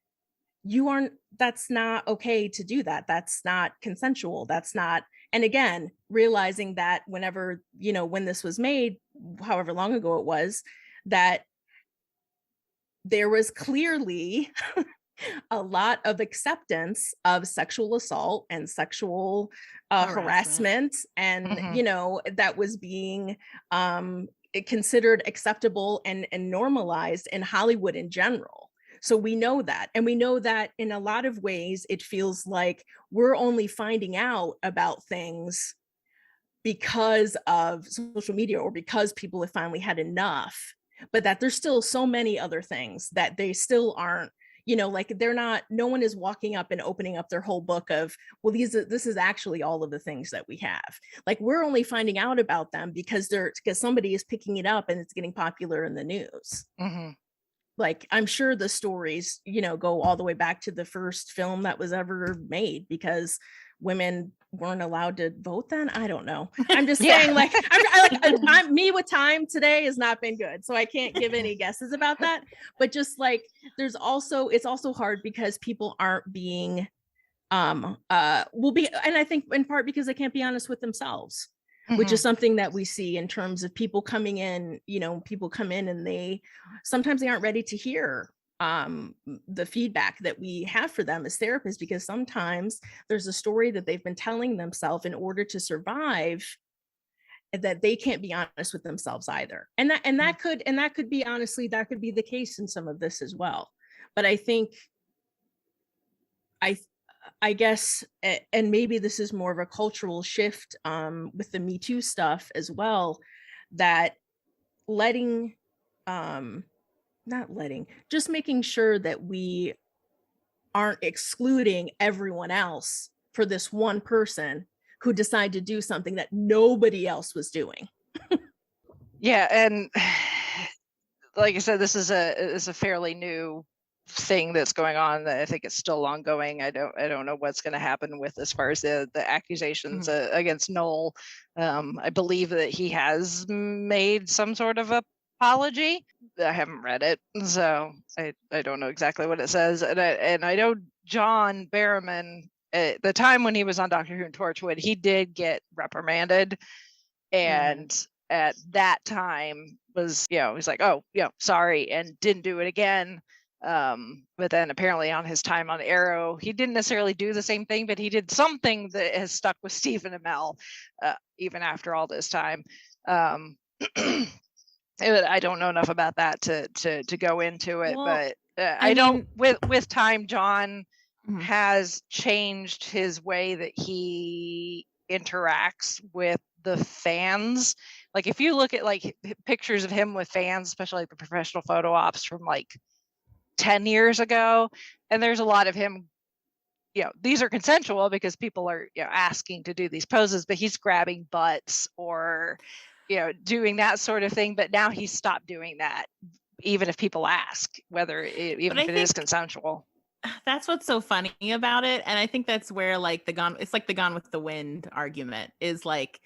that's not okay to do that. That's not consensual. That's not. And again, realizing that whenever, when this was made, however long ago it was, that there was clearly a lot of acceptance of sexual assault and sexual harassment and, that was being considered acceptable and normalized in Hollywood in general. So we know that. And we know that in a lot of ways, it feels like we're only finding out about things because of social media or because people have finally had enough, but that there's still so many other things that they still aren't, like no one is walking up and opening up their whole book of, well, this is actually all of the things that we have. Like, we're only finding out about them because somebody is picking it up and it's getting popular in the news. Like, I'm sure the stories, go all the way back to the first film that was ever made because women weren't allowed to vote then. I don't know. I'm just saying, like, I'm me with time today has not been good, so I can't give any guesses about that. But just like, it's also hard because people aren't being, and I think in part because they can't be honest with themselves. Which is something that we see in terms of people coming in, people come in and sometimes they aren't ready to hear the feedback that we have for them as therapists, because sometimes there's a story that they've been telling themselves in order to survive that they can't be honest with themselves either. And that could be, honestly, that could be the case in some of this as well. But I think I guess, and maybe this is more of a cultural shift with the Me Too stuff as well, that just making sure that we aren't excluding everyone else for this one person who decided to do something that nobody else was doing. Yeah, and like I said, this is a fairly new thing that's going on. I think it's still ongoing. I don't know what's going to happen with as far as the accusations against Noel. I believe that he has made some sort of apology. I haven't read it, so I don't know exactly what it says. And I know John Barrowman, at the time when he was on Doctor Who and Torchwood, he did get reprimanded, and at that time was, he's like, oh, sorry, and didn't do it again. But then apparently on his time on Arrow, he didn't necessarily do the same thing, but he did something that has stuck with Stephen Amell even after all this time. I don't know enough about that to go into it, but I don't. With time, John has changed his way that he interacts with the fans. Like if you look at like pictures of him with fans, especially like the professional photo ops from like 10 years ago, and there's a lot of him, these are consensual because people are asking to do these poses, but he's grabbing butts or doing that sort of thing. But now he's stopped doing that, even if people ask, even if it is consensual. That's what's so funny about it. And I think that's where like it's like the Gone with the Wind argument is like,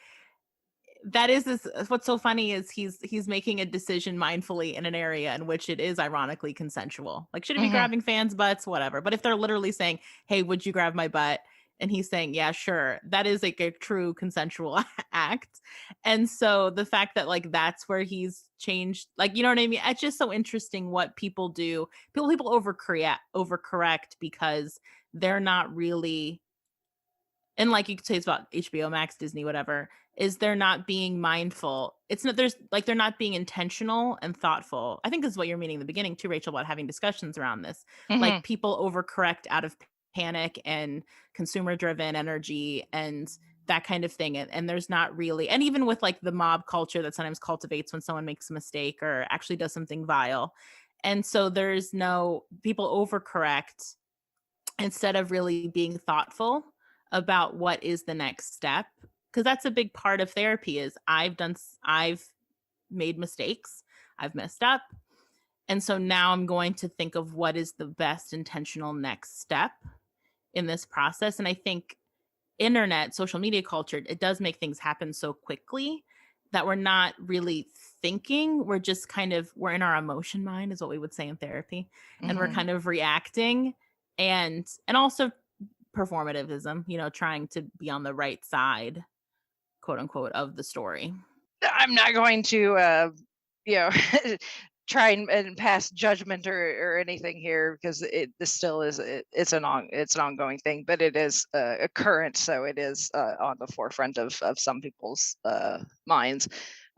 what's so funny is he's making a decision mindfully in an area in which it is ironically consensual. Like, should it be grabbing fans' butts? Whatever. But if they're literally saying, hey, would you grab my butt? And he's saying, yeah, sure. That is like a true consensual act. And so the fact that like that's where he's changed, like, you know what I mean? It's just so interesting what people do. People overcorrect because they're not really, and like you could say it's about HBO Max, Disney, whatever, is they're not being mindful. They're not being intentional and thoughtful. I think this is what you're meaning in the beginning too, Rachel, about having discussions around this. Like people overcorrect out of panic and consumer driven energy and that kind of thing. And there's not really, and even with like the mob culture that sometimes cultivates when someone makes a mistake or actually does something vile. And so people overcorrect instead of really being thoughtful about what is the next step. Because that's a big part of therapy is I've made mistakes, I've messed up. And so now I'm going to think of what is the best intentional next step in this process. And I think social media culture, it does make things happen so quickly that we're not really thinking. We're just we're in our emotion mind is what we would say in therapy. And we're kind of reacting and also performativism, trying to be on the right side, quote unquote, of the story. I'm not going to, try and pass judgment or anything here because this still is it's an ongoing thing, but it is a current, so it is on the forefront of some people's minds.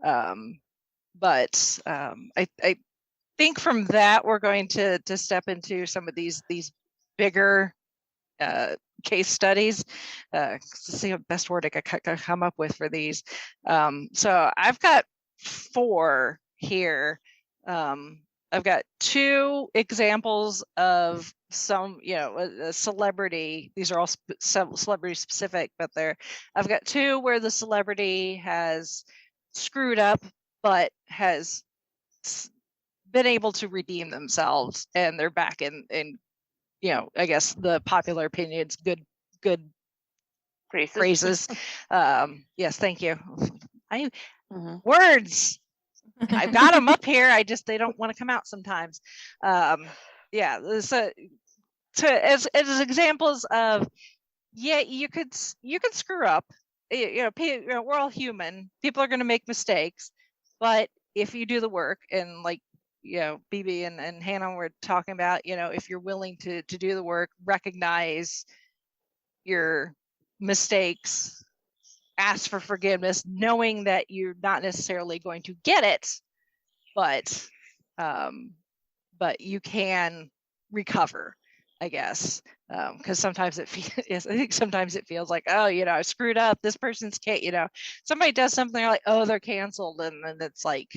But I think from that we're going to step into some of these bigger case studies to see what best word I could come up with for these. So I've got 4 here. I've got 2 examples of some, a celebrity. These are all celebrity specific, but I've got 2 where the celebrity has screwed up, but has been able to redeem themselves, and they're back in I guess the popular opinions, good phrases. Yes, thank you. Words. I've got them up here. They don't want to come out sometimes. So as examples of, you could screw up. We're all human. People are going to make mistakes, but if you do the work, and like BB and Hannah were talking about, if you're willing to do the work, recognize your mistakes, ask for forgiveness, knowing that you're not necessarily going to get it, but you can recover, I guess. Because sometimes I think sometimes it feels like, oh, I screwed up. This person's somebody does something, they're like, oh, they're canceled, and then it's like,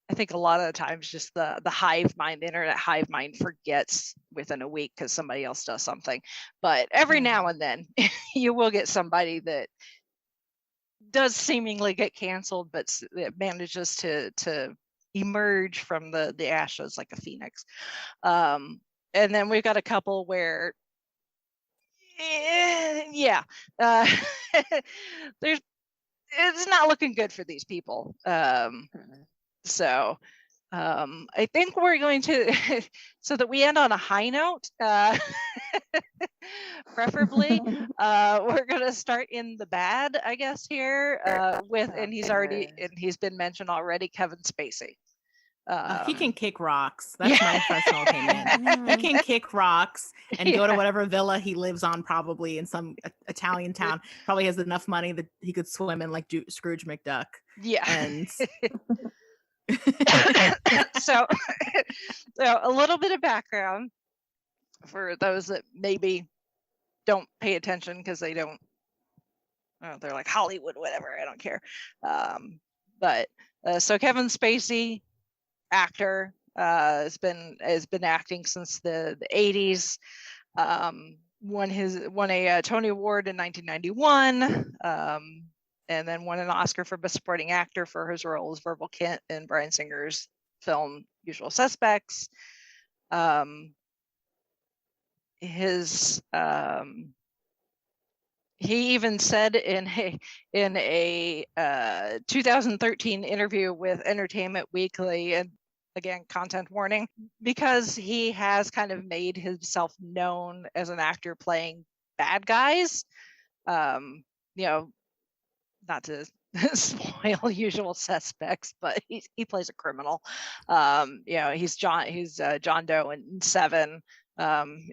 I think a lot of the times just the hive mind, the internet hive mind forgets within a week because somebody else does something. But every now and then you will get somebody that does seemingly get canceled, but it manages to emerge from the ashes like a phoenix. And then we've got a couple where, it's not looking good for these people. So I think we're going to, so that we end on a high note, preferably, we're going to start in the bad, I guess, here and he's been mentioned already, Kevin Spacey. He can kick rocks. That's my personal opinion. He can kick rocks and go to whatever villa he lives on, probably in some Italian town. Probably has enough money that he could swim in like Scrooge McDuck. Yeah. And so a little bit of background. for those that maybe don't pay attention because they don't, they're like Hollywood, whatever, I don't care. But so Kevin Spacey, actor, has been acting since the 80s. Won a Tony Award in 1991, and then won an Oscar for Best Supporting Actor for his role as Verbal Kint in Bryan Singer's film Usual Suspects. He even said in a 2013 interview with Entertainment Weekly, and again, content warning, because he has kind of made himself known as an actor playing bad guys. Not to spoil Usual Suspects, but he plays a criminal. He's John Doe in Seven.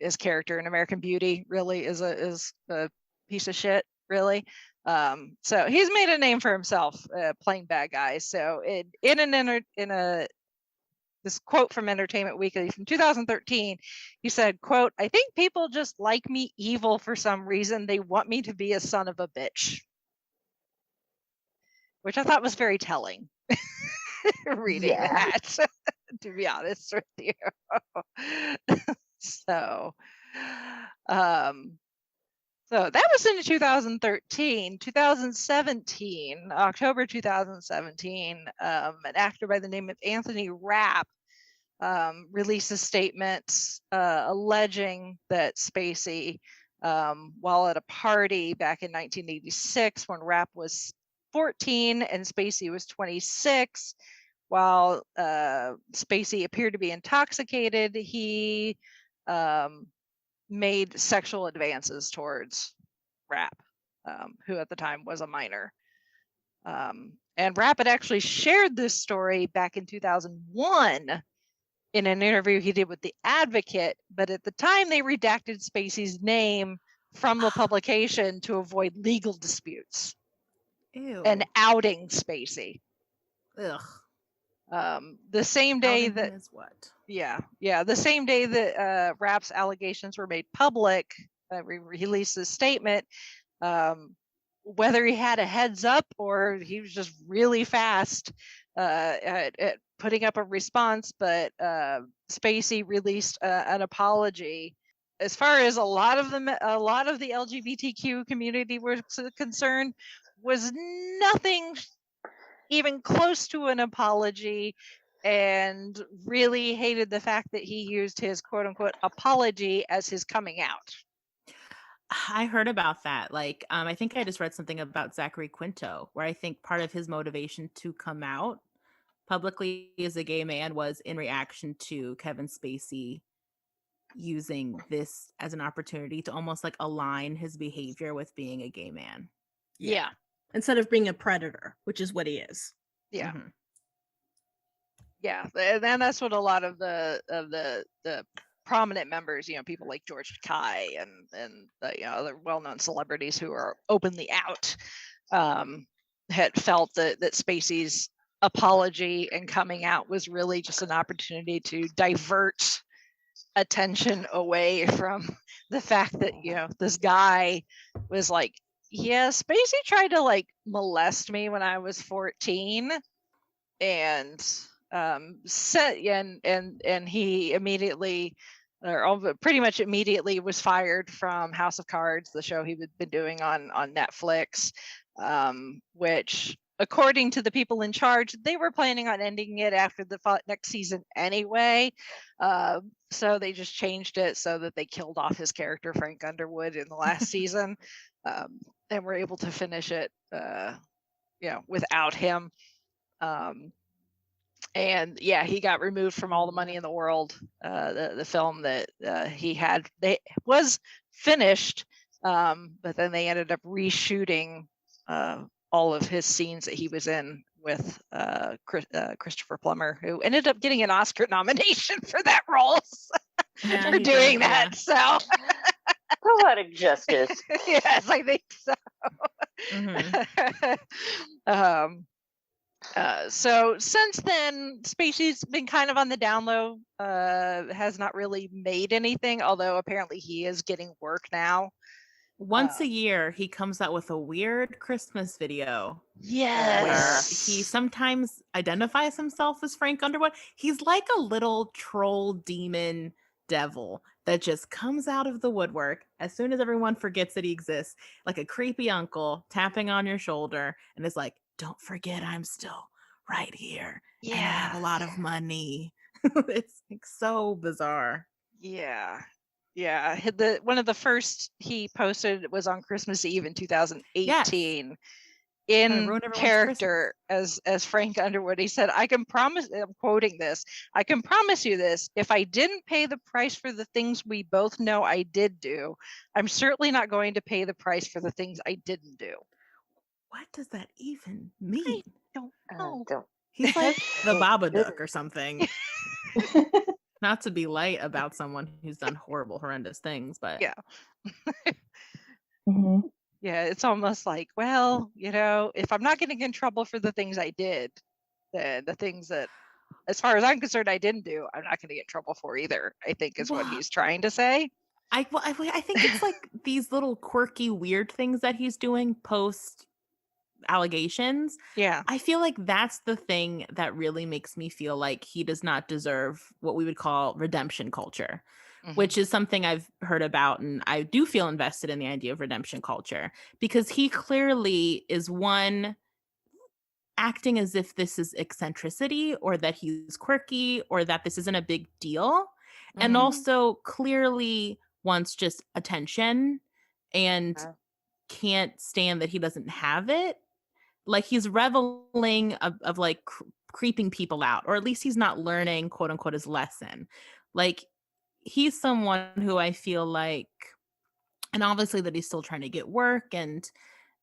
His character in American Beauty really is a piece of shit, really. So he's made a name for himself playing bad guys. So this quote from Entertainment Weekly from 2013, he said, quote, "I think people just like me evil for some reason. They want me to be a son of a bitch," which I thought was very telling. Reading that, to be honest with you. So that was in 2013. 2017, October 2017, an actor by the name of Anthony Rapp released a statement alleging that Spacey, while at a party back in 1986 when Rapp was 14 and Spacey was 26, while Spacey appeared to be intoxicated, he made sexual advances towards Rapp, who at the time was a minor. And Rapp had actually shared this story back in 2001 in an interview he did with The Advocate, but at the time they redacted Spacey's name from the publication to avoid legal disputes. Ew. And outing Spacey. Ugh. The same day Outing that him is what? the same day that Rapp's allegations were made public, he released a statement. Whether he had a heads up or he was just really fast at putting up a response, but Spacey released an apology. As far as a lot of the LGBTQ community was concerned, was nothing even close to an apology, and really hated the fact that he used his quote unquote apology as his coming out. I heard about that. Like, I think I just read something about Zachary Quinto, where I think part of his motivation to come out publicly as a gay man was in reaction to Kevin Spacey using this as an opportunity to almost like align his behavior with being a gay man. Yeah. Instead of being a predator, which is what he is. Yeah. Mm-hmm. Yeah. And that's what a lot of the prominent members, people like George Takei and other well-known celebrities who are openly out, had felt that Spacey's apology and coming out was really just an opportunity to divert attention away from the fact that this guy was like, yeah, Spacey tried to like molest me when I was 14, and he immediately, or pretty much immediately, was fired from House of Cards, the show he had been doing on Netflix, which, according to the people in charge, they were planning on ending it after the next season anyway. So they just changed it so that they killed off his character, Frank Underwood, in the last season, and were able to finish it, without him. And yeah, he got removed from all the money in the world. The film that he had, was finished, but then they ended up reshooting all of his scenes that he was in with Christopher Plummer, who ended up getting an Oscar nomination for that role for doing that. So poetic justice. Yes, I think so. Mm-hmm. So since then, Spacey's been kind of on the down low, has not really made anything, although apparently he is getting work now. Once a year, he comes out with a weird Christmas video where Yes. he sometimes identifies himself as Frank Underwood. He's like a little troll demon devil that just comes out of the woodwork as soon as everyone forgets that he exists, like a creepy uncle tapping on your shoulder and is like, don't forget I'm still right here and I have a lot of money. It's like so bizarre. Yeah. One of the first he posted was on Christmas Eve in 2018. In ruin everyone's character as Frank Underwood. He said, I can promise, I'm quoting this, I can promise you this, if I didn't pay the price for the things we both know I did do, I'm certainly not going to pay the price for the things I didn't do. What does that even mean? Don't know. He's like the Babadook or something. Not to be light about someone who's done horrible, horrendous things, but Yeah. Mm-hmm. Yeah, it's almost like, well, if I'm not getting in trouble for the things I did, then the things that, as far as I'm concerned, I didn't do, I'm not going to get in trouble for either, I think is what he's trying to say. I think it's like these little quirky, weird things that he's doing post allegations. Yeah. I feel like that's the thing that really makes me feel like he does not deserve what we would call redemption culture. Which is something I've heard about, and I do feel invested in the idea of redemption culture because he clearly is one acting as if this is eccentricity or that he's quirky or that this isn't a big deal, and also clearly wants just attention and can't stand that he doesn't have it. Like he's reveling of like creeping people out, or at least he's not learning quote unquote his lesson. Like he's someone who I feel like, and obviously that he's still trying to get work, and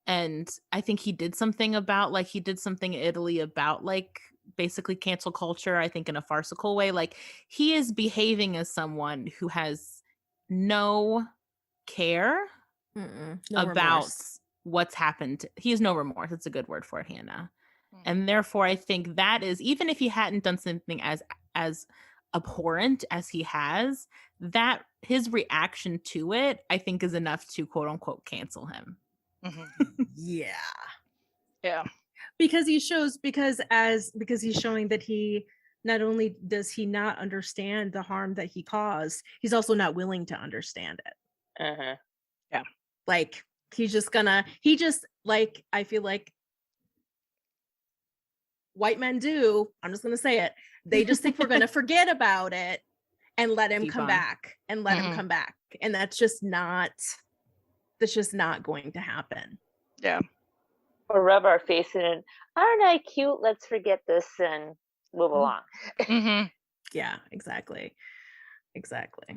I think he did something in Italy about like basically cancel culture, I think in a farcical way. Like he is behaving as someone who has no care No about remorse. what's happened. He has no remorse. It's a good word for it, Hannah. And therefore I think that is, even if he hadn't done something as abhorrent as he has, that his reaction to it, I think, is enough to quote unquote cancel him. Yeah. Yeah. Because he's showing that he not only does he not understand the harm that he caused, he's also not willing to understand it. Yeah. Like I feel like white men do, I'm just gonna say it, they just think we're gonna forget about it and let him come back and and that's just not going to happen. Yeah. Or rub our face in it. Aren't I cute? Let's forget this and move along. Yeah, exactly.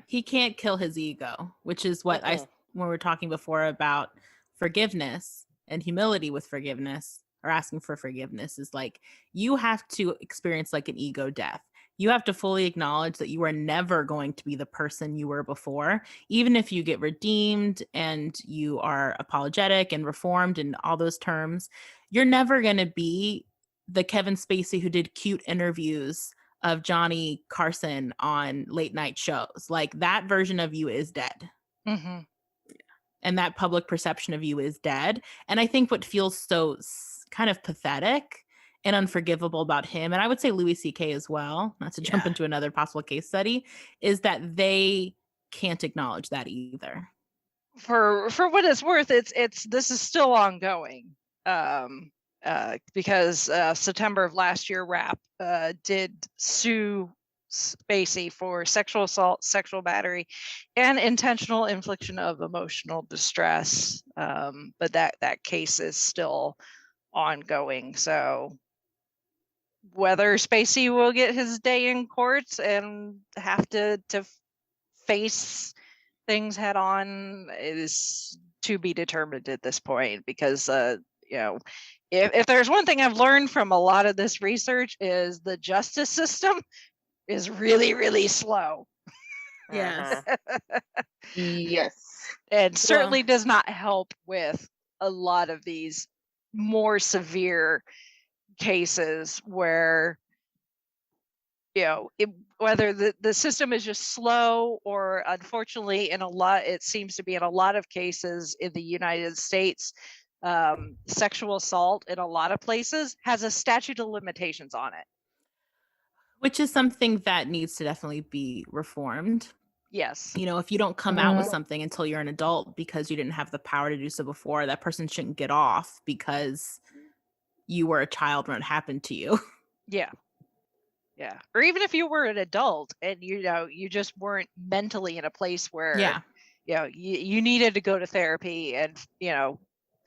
He can't kill his ego, which is what when we were talking before about forgiveness and humility with forgiveness, or asking for forgiveness, is like you have to experience like an ego death. You have to fully acknowledge that you are never going to be the person you were before, even if you get redeemed and you are apologetic and reformed and all those terms. You're never going to be the Kevin Spacey who did cute interviews of Johnny Carson on late night shows. Like that version of you is dead. And that public perception of you is dead. And I think what feels so kind of pathetic and unforgivable about him, and I would say Louis C.K. as well, not to jump into another possible case study, is that they can't acknowledge that either. For what it's worth, this is still ongoing. Because September of last year, Rap did sue Spacey for sexual assault, sexual battery, and intentional infliction of emotional distress. But that case is still ongoing. So whether Spacey will get his day in court and have to face things head on is to be determined at this point, because if there's one thing I've learned from a lot of this research is the justice system is really, really slow. Yes. Yes. And certainly does not help with a lot of these more severe cases where, whether the system is just slow, or unfortunately it seems to be in a lot of cases in the United States, sexual assault in a lot of places has a statute of limitations on it. Which is something that needs to definitely be reformed. Yes. If you don't come out with something until you're an adult because you didn't have the power to do so before, that person shouldn't get off because you were a child when it happened to you. Yeah. Or even if you were an adult and you just weren't mentally in a place where you needed to go to therapy and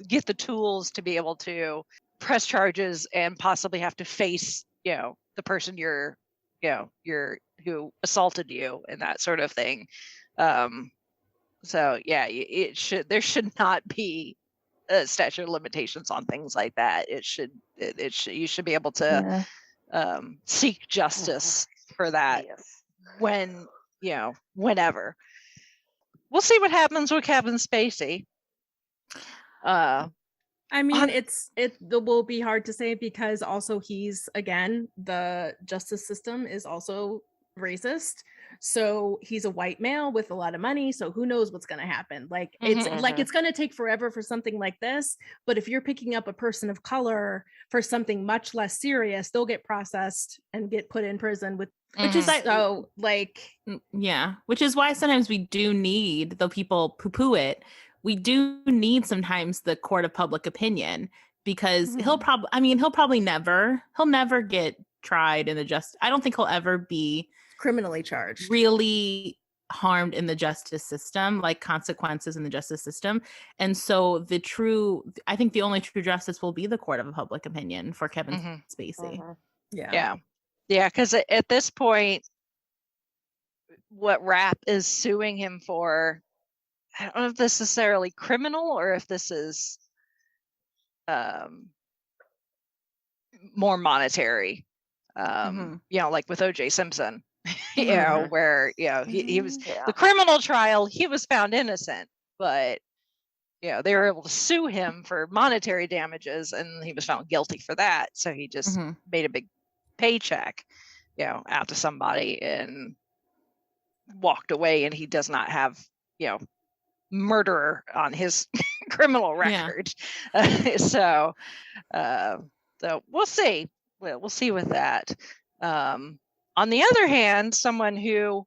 get the tools to be able to press charges and possibly have to face the person who assaulted you and that sort of thing. So yeah, there should not be a statute of limitations on things like that. You should be able to seek justice for that. Yes. Whenever. We'll see what happens with Kevin Spacey. I mean, it will be hard to say because also he's, again, the justice system is also racist. So he's a white male with a lot of money. So who knows what's going to happen? Like, it's like, it's going to take forever for something like this. But if you're picking up a person of color for something much less serious, they'll get processed and get put in prison with, which is so like, which is why sometimes we do need, though people poo-poo it, we do need sometimes the court of public opinion, because he'll probably never get tried in the I don't think he'll ever be criminally charged, really harmed in the justice system, like consequences in the justice system. And so I think the only true justice will be the court of public opinion for Kevin Spacey. Yeah, because at this point, what rap is suing him for, I don't know if this is necessarily criminal or if this is more monetary. Like with O.J. Simpson, where he was the criminal trial, he was found innocent, but they were able to sue him for monetary damages, and he was found guilty for that. So he just made a big paycheck, out to somebody and walked away, and he does not have, murderer on his criminal record. So we'll see. We'll see with that. On the other hand, someone who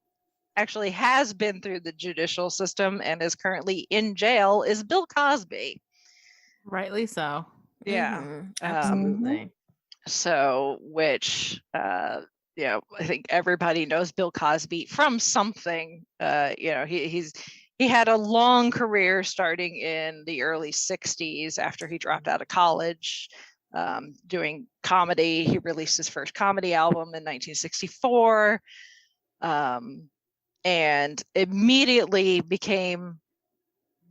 actually has been through the judicial system and is currently in jail is Bill Cosby. Rightly so. Yeah. Absolutely. So, which I think everybody knows Bill Cosby from something. He had a long career starting in the early 60s after he dropped out of college, doing comedy. He released his first comedy album in 1964, and immediately became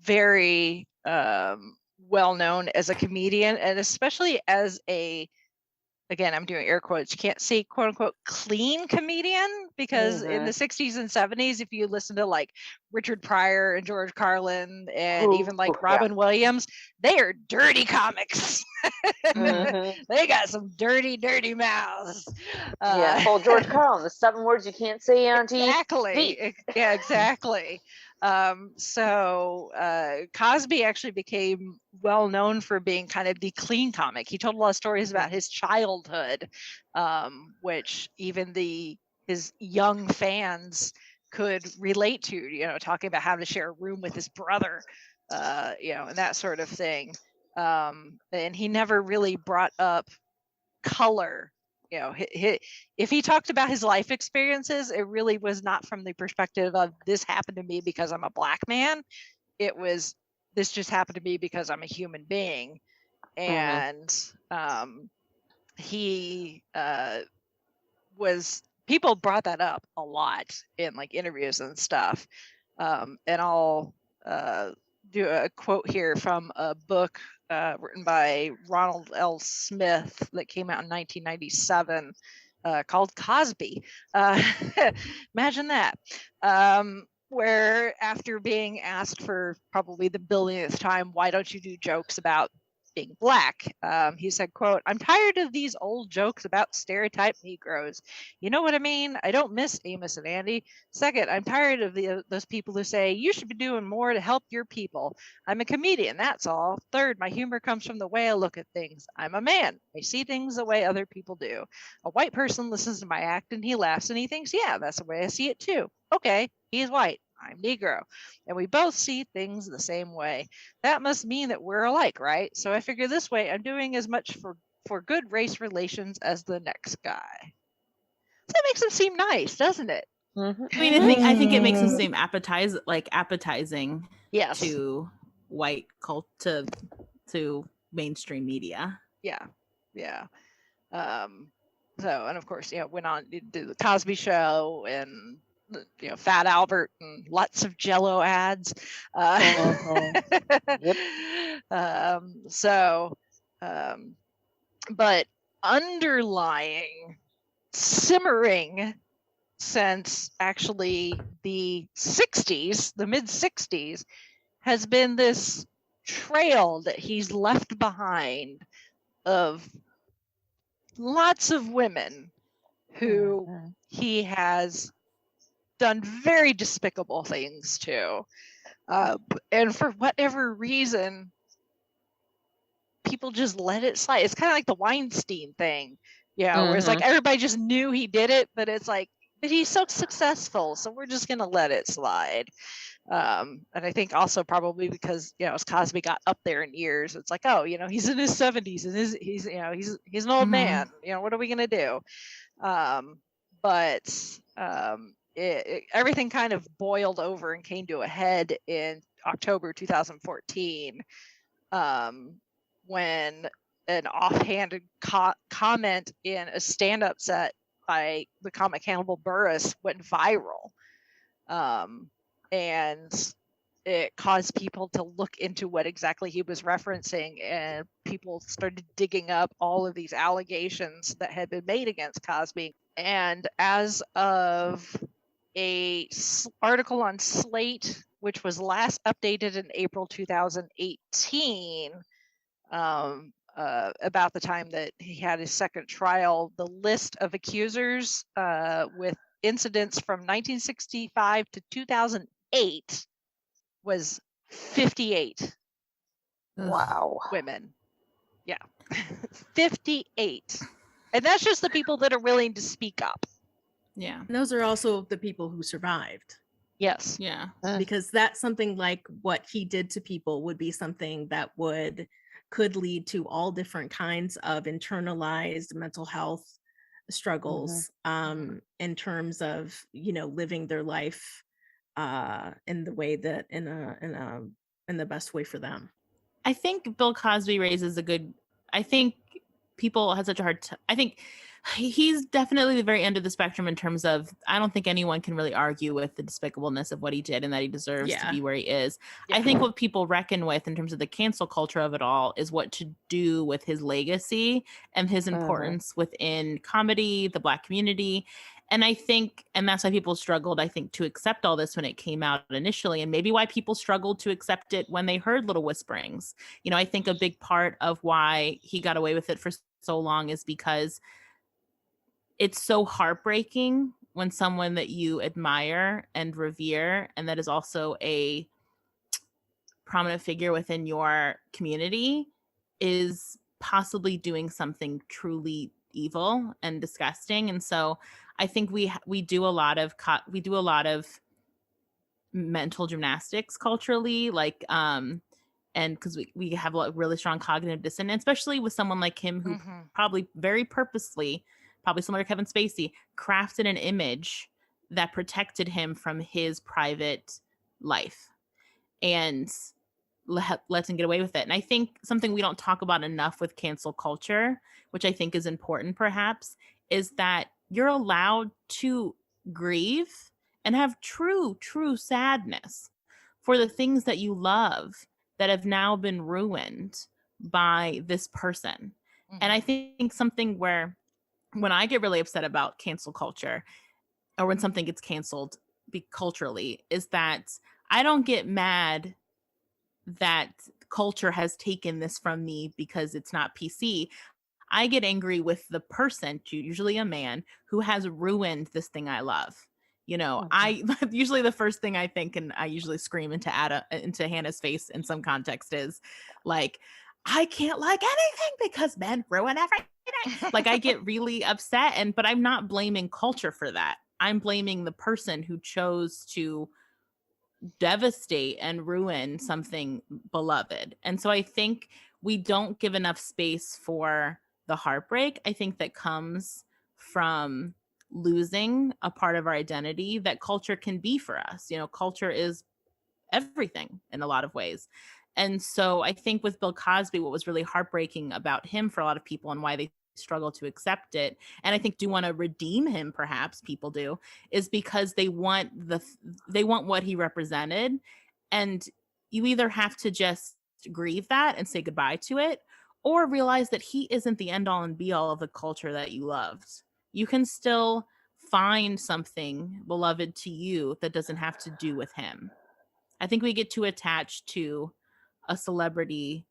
very well known as a comedian, and especially as again, I'm doing air quotes, you can't say quote unquote clean comedian, because in the 60s and 70s, if you listen to like Richard Pryor and George Carlin and even like Robin Williams, they are dirty comics. They got some dirty mouths. Well, George Carlin, the 7 words you can't say on TV. Exactly. Yeah, exactly. So Cosby actually became well known for being kind of the clean comic. He told a lot of stories about his childhood, which even his young fans could relate to, talking about having to share a room with his brother, and that sort of thing. And he never really brought up color. If he talked about his life experiences, it really was not from the perspective of this happened to me because I'm a Black man. It was, this just happened to me because I'm a human being. And people brought that up a lot in like interviews and stuff. And I'll do a quote here from a book written by Ronald L. Smith that came out in 1997 called Cosby. Imagine that. Where after being asked for probably the billionth time, why don't you do jokes about being Black. He said, quote, "I'm tired of these old jokes about stereotyped Negroes. You know what I mean? I don't miss Amos and Andy. Second, I'm tired of those people who say, you should be doing more to help your people. I'm a comedian, that's all. Third, my humor comes from the way I look at things. I'm a man. I see things the way other people do. A white person listens to my act and he laughs and he thinks, yeah, that's the way I see it too. Okay, he's white. I'm Negro. And we both see things the same way. That must mean that we're alike, right? So I figure this way I'm doing as much for good race relations as the next guy." That makes him seem nice, doesn't it? Mhm. I mean, I think it makes him seem appetizing Yes. to white to mainstream media. Yeah. So, and of course, went on to do the Cosby Show and Fat Albert and lots of Jello ads. Yep. But underlying, simmering since actually the 60s, the mid 60s, has been this trail that he's left behind of lots of women who Mhm. he has done very despicable things to. And for whatever reason, people just let it slide. It's kind of like the Weinstein thing, where it's like everybody just knew he did it, but it's like, but he's so successful, so we're just going to let it slide. And I think also probably because as Cosby got up there in years, it's like, oh, he's in his 70s and he's an old man. What are we gonna do? But everything kind of boiled over and came to a head in October 2014, when an offhanded comment in a stand-up set by the comic Hannibal Buress went viral. And it caused people to look into what exactly he was referencing, and people started digging up all of these allegations that had been made against Cosby. And as of a article on Slate, which was last updated in April 2018, about the time that he had his second trial, the list of accusers with incidents from 1965 to 2008 was 58 Wow. women. Yeah. 58. And that's just the people that are willing to speak up. Yeah. And those are also the people who survived. Yes. Yeah. Because that's something like what he did to people would be something that could lead to all different kinds of internalized mental health struggles, in terms of living their life in the way that in the best way for them. I think Bill Cosby raises I think people had such a hard time. I think he's definitely the very end of the spectrum in terms of, I don't think anyone can really argue with the despicableness of what he did and that he deserves to be where he is. Yeah. I think what people reckon with in terms of the cancel culture of it all is what to do with his legacy and his importance within comedy, the Black community. And I think, and that's why people struggled, I think, to accept all this when it came out initially, and maybe why people struggled to accept it when they heard little whisperings. I think a big part of why he got away with it for so long is because it's so heartbreaking when someone that you admire and revere, and that is also a prominent figure within your community, is possibly doing something truly evil and disgusting. And so I think we do a lot of mental gymnastics culturally, like and because we have a really strong cognitive dissonance, especially with someone like him who probably very purposely, probably similar to Kevin Spacey, crafted an image that protected him from his private life and lets him get away with it. And I think something we don't talk about enough with cancel culture, which I think is important perhaps, is that you're allowed to grieve and have true sadness for the things that you love that have now been ruined by this person. And I think something where, when I get really upset about cancel culture, or when something gets canceled culturally, is that I don't get mad that culture has taken this from me because it's not PC. I get angry with the person, usually a man, who has ruined this thing I love. You know, I usually the first thing I think, and I usually scream into Hannah's face in some context, is like, I can't like anything because men ruin everything. Like, I get really upset, but I'm not blaming culture for that. I'm blaming the person who chose to devastate and ruin something beloved. And so I think we don't give enough space for the heartbreak, I think, that comes from losing a part of our identity that culture can be for us. You know, culture is everything in a lot of ways. And so I think with Bill Cosby, what was really heartbreaking about him for a lot of people and why they struggle to accept it, and I think do want to redeem him, perhaps people do, is because they want what he represented. And you either have to just grieve that and say goodbye to it, or realize that he isn't the end all and be all of the culture that you loved. You can still find something beloved to you that doesn't have to do with him. I think we get too attached to a celebrity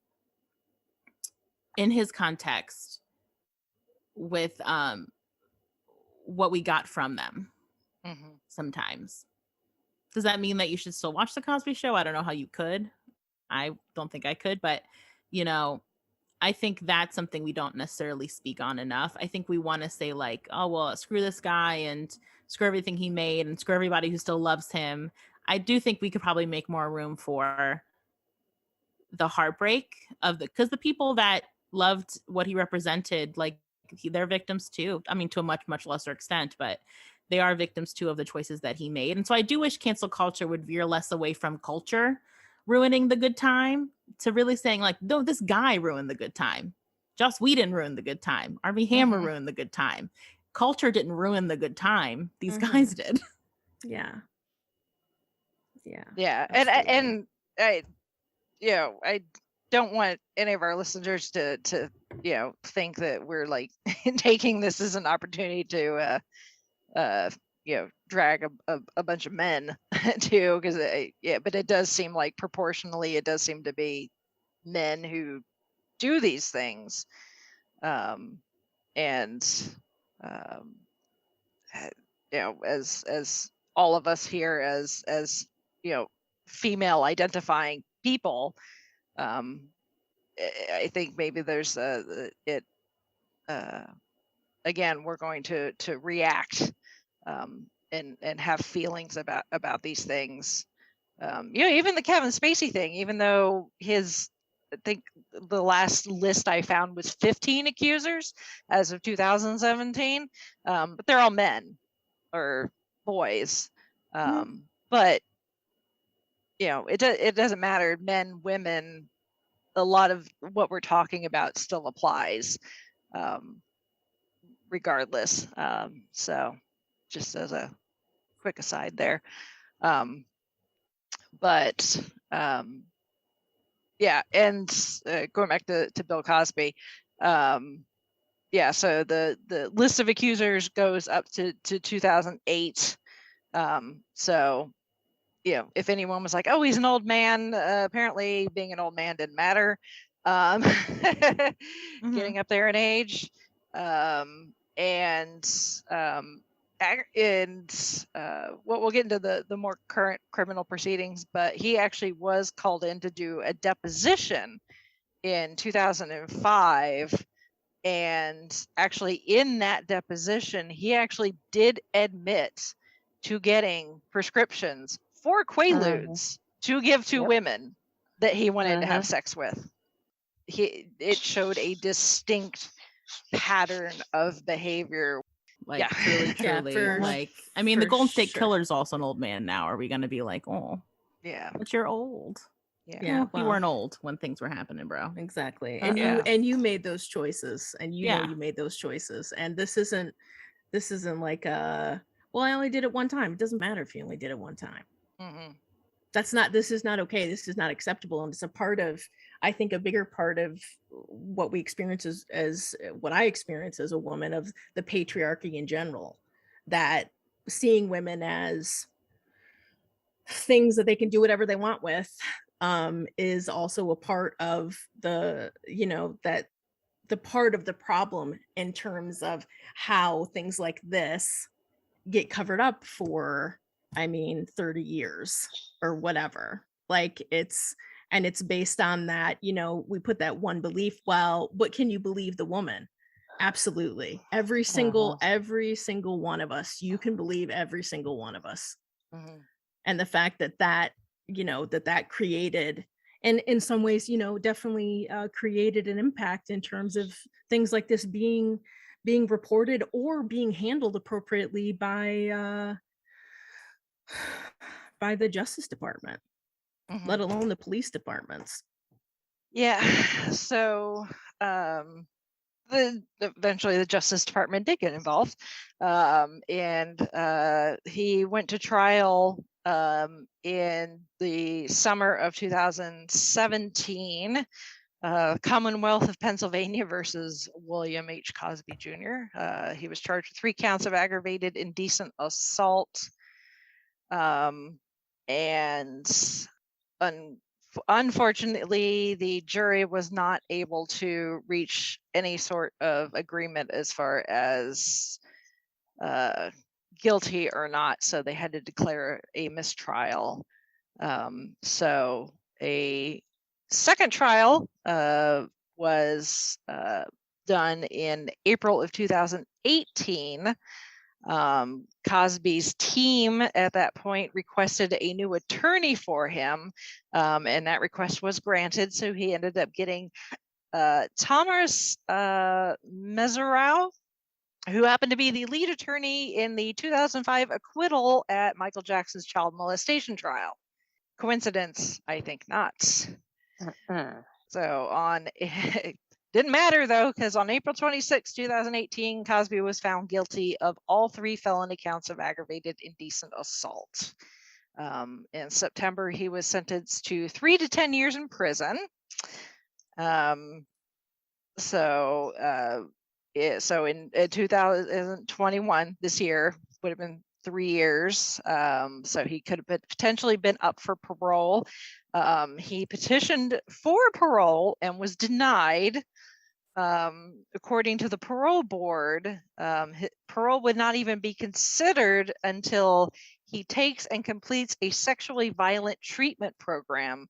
in his context with what we got from them sometimes. Does that mean that you should still watch The Cosby Show? I don't know how you could. I don't think I could, but you know, I think that's something we don't necessarily speak on enough. I think we want to say like, oh, well, screw this guy and screw everything he made and screw everybody who still loves him. I do think we could probably make more room for the heartbreak of because the people that loved what he represented, like they're victims too. I mean, to a much, much lesser extent, but they are victims too of the choices that he made. And so I do wish cancel culture would veer less away from culture ruining the good time to really saying like, no, this guy ruined the good time. Joss Whedon ruined the good time. Armie Hammer ruined the good time. Culture didn't ruin the good time. These guys did. Yeah. And I you know, I don't want any of our listeners to you know, think that we're like taking this as an opportunity to you know, drag a bunch of men too, because but it does seem like proportionally it does seem to be men who do these things, and you know, as all of us here as you know, female identifying people, I think maybe there's again, we're going to react and have feelings about these things. You know, even the Kevin Spacey thing, even though I think the last list I found was 15 accusers as of 2017, but they're all men or boys. But you know, it doesn't matter, men, women. A lot of what we're talking about still applies, regardless. So, just as a quick aside there. But yeah, and going back to Bill Cosby, yeah, so the list of accusers goes up to 2008. So, you know, if anyone was like, oh, he's an old man, apparently being an old man didn't matter. Getting up there in age. And we'll get into the more current criminal proceedings, but he actually was called in to do a deposition in 2005. And actually in that deposition, he actually did admit to getting prescriptions for Quaaludes to give to women that he wanted to have sex with. It showed a distinct pattern of behavior. Like, truly. Like, I mean, the Golden State Killer is also an old man now. Are we going to be like, oh, yeah, but you're old? Yeah, well, you weren't old when things were happening, bro. Exactly. And you made those choices, and you know you made those choices. And this isn't like well, I only did it one time. It doesn't matter if you only did it one time. This is not okay. This is not acceptable. And it's a part of, I think, a bigger part of what we experience as what I experience as a woman, of the patriarchy in general, that seeing women as things that they can do whatever they want with, is also a part of the, that the part of the problem in terms of how things like this get covered up for, 30 years or whatever. Like it's based on that, we put that one belief. Well, what can you believe the woman? Absolutely. Every single one of us, you can believe every single one of us. And the fact that that created, and in some ways, definitely created an impact in terms of things like this being reported or being handled appropriately by the Justice Department, let alone the police departments. Yeah. So eventually the Justice Department did get involved, and he went to trial in the summer of 2017. Commonwealth of Pennsylvania versus William H. Cosby Jr. He was charged with 3 counts of aggravated indecent assault, and unfortunately, the jury was not able to reach any sort of agreement as far as guilty or not, so they had to declare a mistrial. So a second trial was done in April of 2018. Cosby's team at that point requested a new attorney for him, and that request was granted. So he ended up getting Thomas Meserow, who happened to be the lead attorney in the 2005 acquittal at Michael Jackson's child molestation trial. Coincidence? I think not. So it didn't matter though, because on April 26, 2018, Cosby was found guilty of all 3 felony counts of aggravated indecent assault. In September, he was sentenced to 3 to 10 years in prison. So in 2021, this year, would have been 3 years. So he could have potentially been up for parole. He petitioned for parole and was denied. According to the parole board, parole would not even be considered until he takes and completes a sexually violent treatment program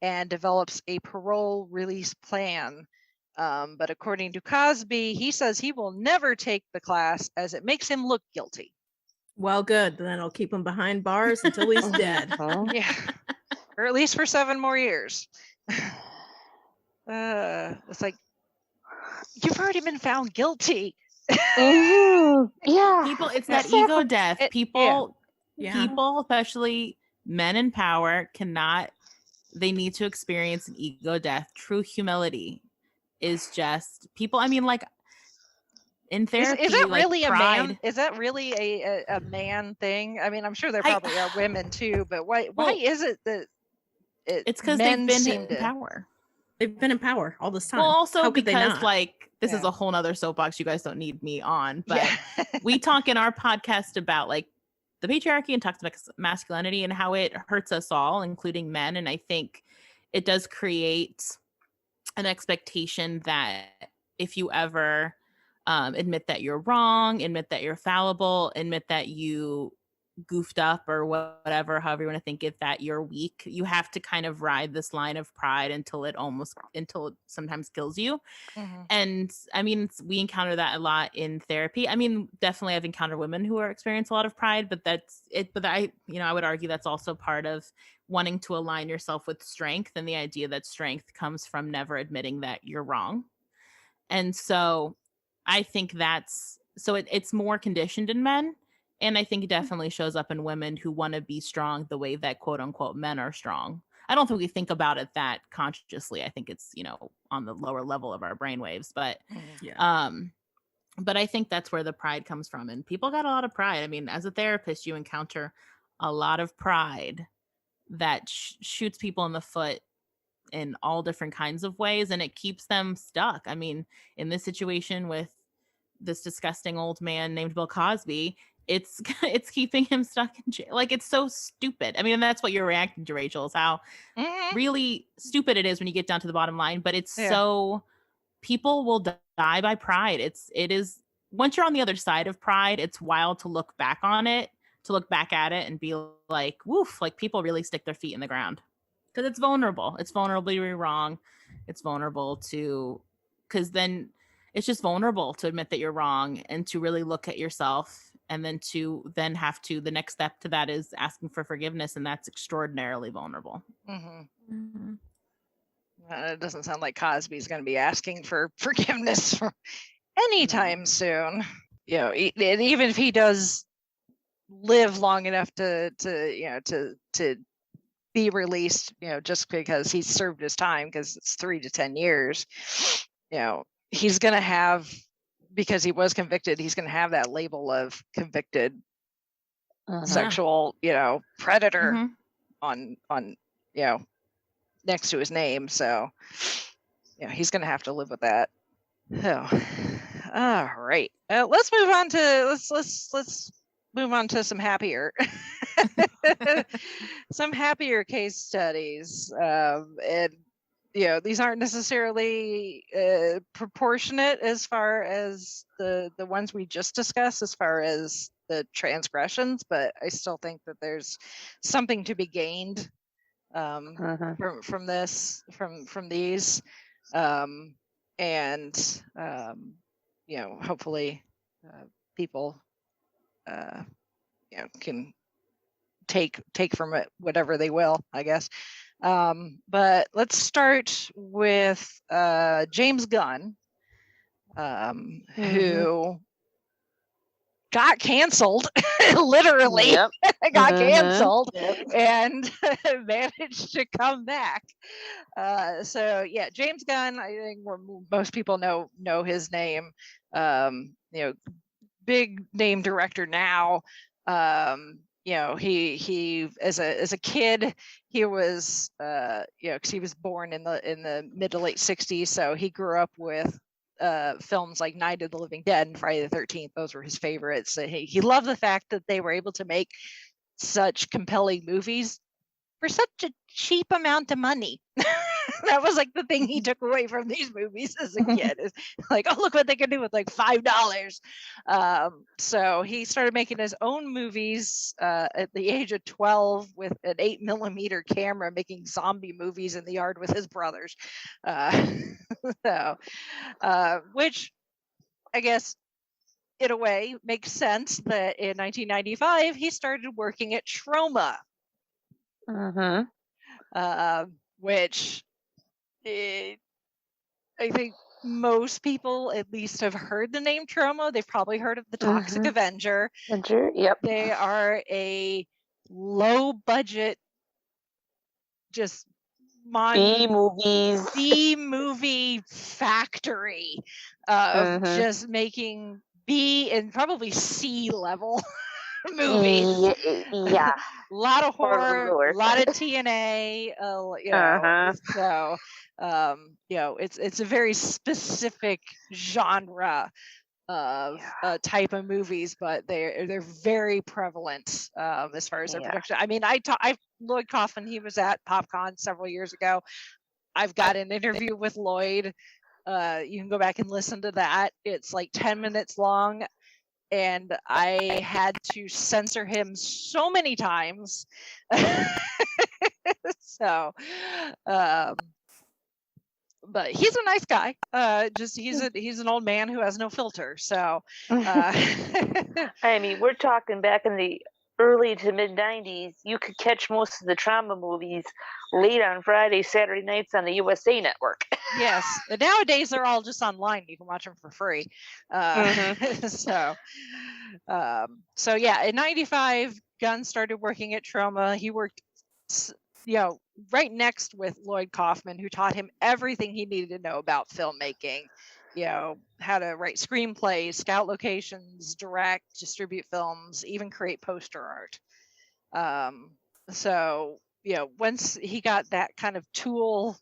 and develops a parole release plan. But according to Cosby, he says he will never take the class as it makes him look guilty. Well, good. Then I'll keep him behind bars until he's dead. Yeah, or at least for 7 more years. It's like, you've already been found guilty. Yeah. People, it's that ego death. People, Yeah. especially men in power, they need to experience an ego death. True humility is just people. Like in therapy, is that really like a pride, man? Is that really a man thing? I'm sure there probably are women too, but why is it that it's because men they've been seem in to power. They've been in power all this time. Well, also How could they because not? like this is Yeah. a whole nother soapbox you guys don't need me on, but Yeah. we talk in our podcast about like the patriarchy and toxic masculinity and how it hurts us all, including men. And I think it does create an expectation that if you ever admit that you're wrong, admit that you're fallible, admit that you goofed up or whatever, however you want to think it, that you're weak, you have to kind of ride this line of pride until it sometimes kills you. And we encounter that a lot in therapy. Definitely I've encountered women who experience a lot of pride, but that's it. But I would argue that's also part of wanting to align yourself with strength, and the idea that strength comes from never admitting that you're wrong. And so I think it's more conditioned in men. And I think it definitely shows up in women who want to be strong the way that quote unquote men are strong. I don't think we think about it that consciously. I think it's, on the lower level of our brainwaves, but but I think that's where the pride comes from. And people got a lot of pride. As a therapist, you encounter a lot of pride that shoots people in the foot in all different kinds of ways, and it keeps them stuck. In this situation with this disgusting old man named Bill Cosby, it's it's keeping him stuck in jail. Like, it's so stupid. I mean, and that's what you're reacting to, Rachel, is how really stupid it is when you get down to the bottom line. But it's so, people will die by pride. It is, once you're on the other side of pride, it's wild to look back on it, to look back at it and be like, woof, like people really stick their feet in the ground. Because it's vulnerable. It's vulnerable to be wrong. It's vulnerable to, because then it's just vulnerable to admit that you're wrong and to really look at yourself, and then to then have to, the next step to that is asking for forgiveness, and that's extraordinarily vulnerable. It doesn't sound like Cosby's going to be asking for forgiveness for anytime soon. You know, even if he does live long enough to be released, you know, just because he's served his time, because it's 3 to 10 years, you know, he's going to have, because he was convicted, he's going to have that label of convicted sexual, you know, predator on, you know, next to his name. So, you know, he's going to have to live with that. Oh, all right. Let's move on to, let's move on to some happier case studies. And you know, these aren't necessarily proportionate as far as the ones we just discussed, as far as the transgressions, but I still think that there's something to be gained from this, from these, and you know, hopefully people you know, can take from it whatever they will, I guess. But let's start with James Gunn, who got canceled, literally got canceled, and managed to come back. So yeah, James Gunn, I think most people know his name. You know, big name director now. You know, he as a kid, he was you know, because he was born in the mid to late 60s, so he grew up with films like Night of the Living Dead and Friday the 13th. Those were his favorites. So he loved the fact that they were able to make such compelling movies for such a cheap amount of money. That was like the thing he took away from these movies as a kid, is like, oh, look what they can do with like $5. So he started making his own movies at the age of 12 with an 8mm camera, making zombie movies in the yard with his brothers. So, which I guess in a way makes sense that in 1995 he started working at Trauma, which I think most people at least have heard the name Trauma. They've probably heard of the Toxic Avenger. Yep. They are a low budget, just B movie factory of just making B and probably C level movies. Yeah. A lot of horror, a lot of TNA, you know, so you know, it's a very specific genre of type of movies, but they're very prevalent as far as their production. I mean, Lloyd Kaufman, he was at PopCon several years ago. I've got an interview with Lloyd. You can go back and listen to that. It's like 10 minutes long, and I had to censor him so many times. So, but he's a nice guy. Just he's an old man who has no filter. So, I mean, we're talking back in the early to mid 90s. You could catch most of the Trauma movies late on Friday, Saturday nights on the USA Network. Yes, and nowadays they're all just online. You can watch them for free. So yeah, in '95, Gunn started working at Trauma. He worked, you know, right next with Lloyd Kaufman, who taught him everything he needed to know about filmmaking. You know, how to write screenplays, scout locations, direct, distribute films, even create poster art. So, you know, once he got that kind of tool,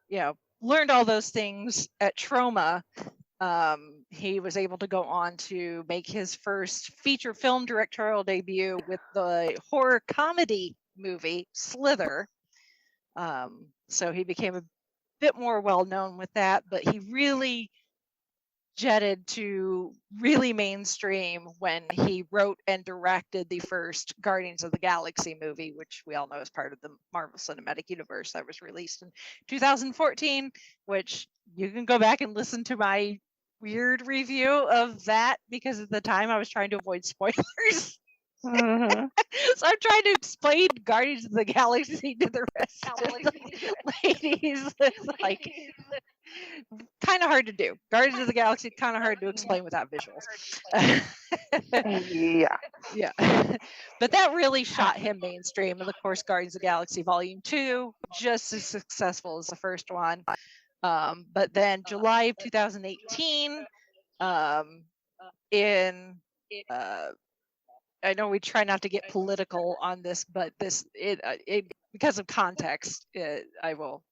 you know, learned all those things at Trauma, he was able to go on to make his first feature film directorial debut with the horror comedy movie Slither. So he became a bit more well known with that, but he really jetted to really mainstream when he wrote and directed the first Guardians of the Galaxy movie, which we all know is part of the Marvel Cinematic Universe, that was released in 2014, which you can go back and listen to my weird review of that, because at the time I was trying to avoid spoilers. Mhm. So I'm trying to explain Guardians of the Galaxy to the rest of the ladies. It's like kind of hard to do. Guardians of the Galaxy kind of hard to explain without visuals. Yeah. Yeah. But that really shot him mainstream. And of course, Guardians of the Galaxy Volume 2, just as successful as the first one. But then July of 2018, in I know we try not to get political on this, but it because of context, I will,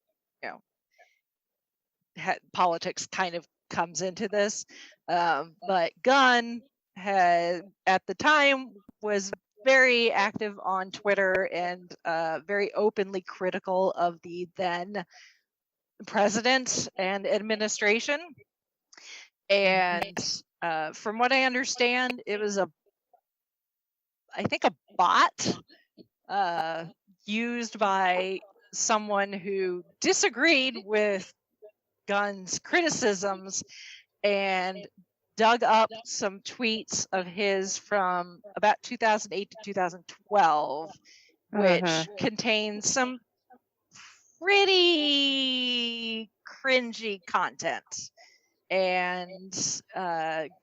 politics kind of comes into this. But Gunn had at the time was very active on Twitter and very openly critical of the then president and administration. And from what I understand, it was I think a bot used by someone who disagreed with Gunn's criticisms and dug up some tweets of his from about 2008 to 2012, which contained some pretty cringy content. And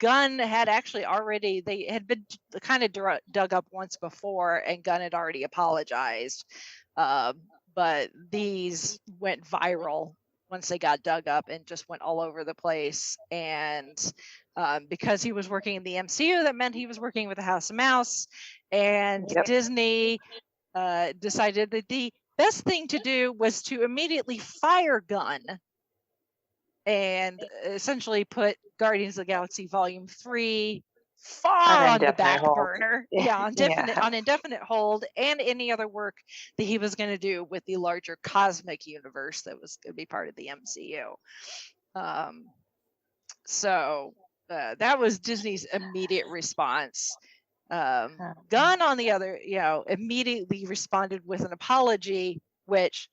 Gunn had actually already, they had been kind of dug up once before, and Gunn had already apologized. But these went viral once they got dug up and just went all over the place. And because he was working in the MCU, that meant he was working with the House of Mouse. And Disney decided that the best thing to do was to immediately fire Gunn and essentially put Guardians of the Galaxy Volume 3 far on the back burner. Yeah, on indefinite hold, and any other work that he was going to do with the larger cosmic universe that was going to be part of the MCU. So that was Disney's immediate response. Gunn, on the other, immediately responded with an apology, which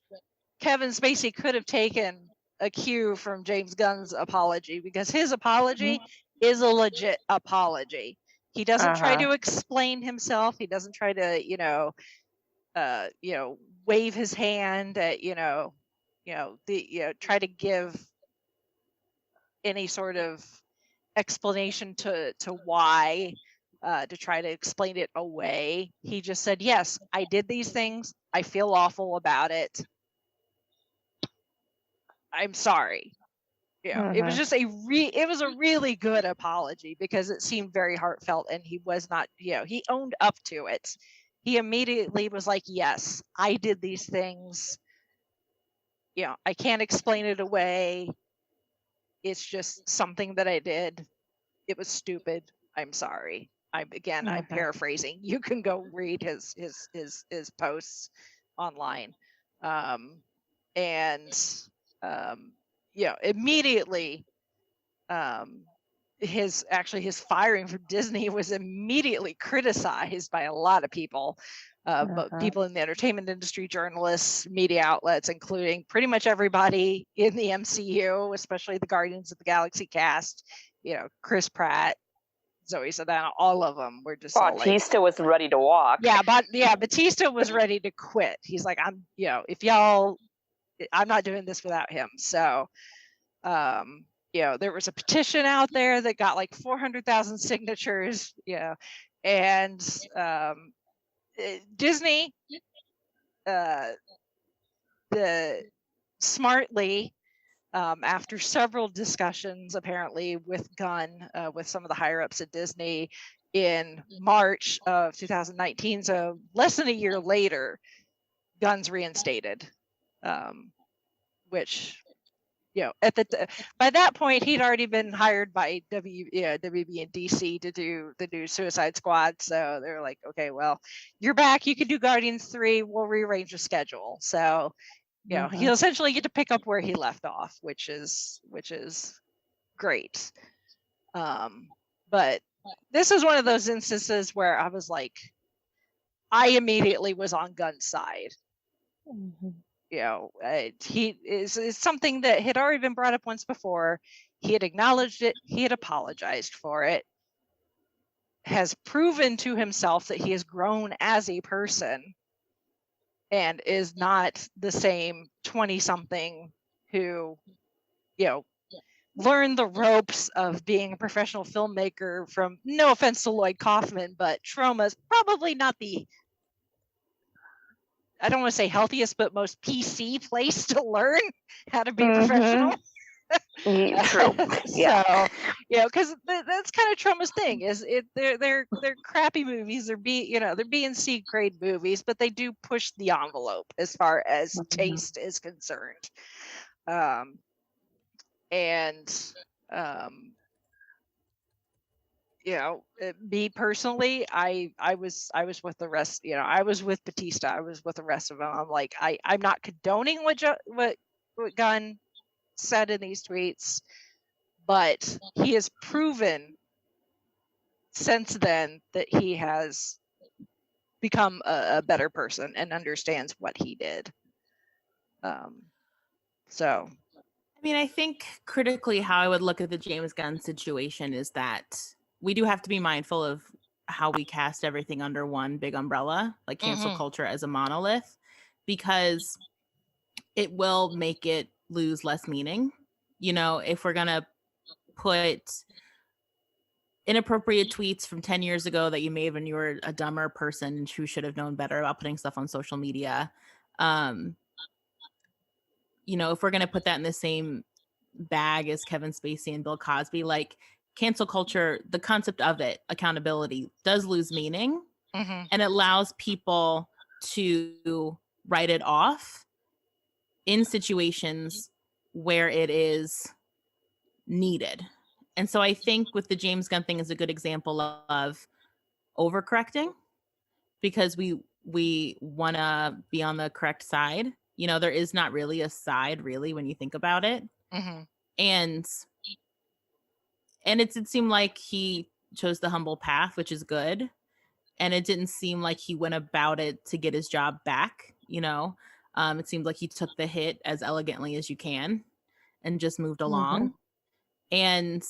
Kevin Spacey could have taken a cue from James Gunn's apology, because his apology is a legit apology. He doesn't try to explain himself. He doesn't try to, wave his hand at, try to give any sort of explanation to why, to try to explain it away. He just said, yes, I did these things. I feel awful about it. I'm sorry. It was just it was a really good apology, because it seemed very heartfelt, and he was not, he owned up to it. He immediately was like, yes, I did these things. I can't explain it away. It's just something that I did. It was stupid. I'm sorry. I'm paraphrasing. You can go read his posts online. Immediately, his firing from Disney was immediately criticized by a lot of people, but people in the entertainment industry, journalists, media outlets, including pretty much everybody in the MCU, especially the Guardians of the Galaxy cast. Chris Pratt, Zoe Saldana, all of them were just Bautista was ready to walk. Bautista was ready to quit. He's like, I'm not doing this without him. So, there was a petition out there that got like 400,000 signatures. And Disney, smartly, after several discussions apparently with Gunn, with some of the higher ups at Disney, in March of 2019, so less than a year later, Gunn's reinstated, which by that point he'd already been hired by WB and DC to do the new Suicide Squad. So they're like, okay, well, you're back. You can do Guardians 3. We'll rearrange the schedule. So he'll essentially get to pick up where he left off, which is great. But this is one of those instances where I was like, I immediately was on Gunn's side. He is something that had already been brought up once before. He had acknowledged it. He had apologized for it. Has proven to himself that he has grown as a person and is not the same 20-something who, learned the ropes of being a professional filmmaker from, no offense to Lloyd Kaufman, but Trauma's probably not the, I don't want to say healthiest, but most PC place to learn how to be professional. True. Yeah. So, because that's kind of Trauma's thing. They're crappy movies. They're B and C grade movies, but they do push the envelope as far as taste is concerned. Me personally, I was with the rest. I was with Batista. I was with the rest of them. I'm like, I'm not condoning what Gunn said in these tweets, but he has proven since then that he has become a better person and understands what he did. So I think critically how I would look at the James Gunn situation is that we do have to be mindful of how we cast everything under one big umbrella, like cancel culture as a monolith, because it will make it lose less meaning. If we're going to put inappropriate tweets from 10 years ago that you made when you were a dumber person who should have known better about putting stuff on social media, if we're going to put that in the same bag as Kevin Spacey and Bill Cosby, like cancel culture, the concept of it, accountability, does lose meaning, and it allows people to write it off in situations where it is needed. And so I think with the James Gunn thing is a good example of overcorrecting, because we want to be on the correct side. There is not really a side, really, when you think about it. And it seemed like he chose the humble path, which is good. And it didn't seem like he went about it to get his job back. It seemed like he took the hit as elegantly as you can and just moved along. And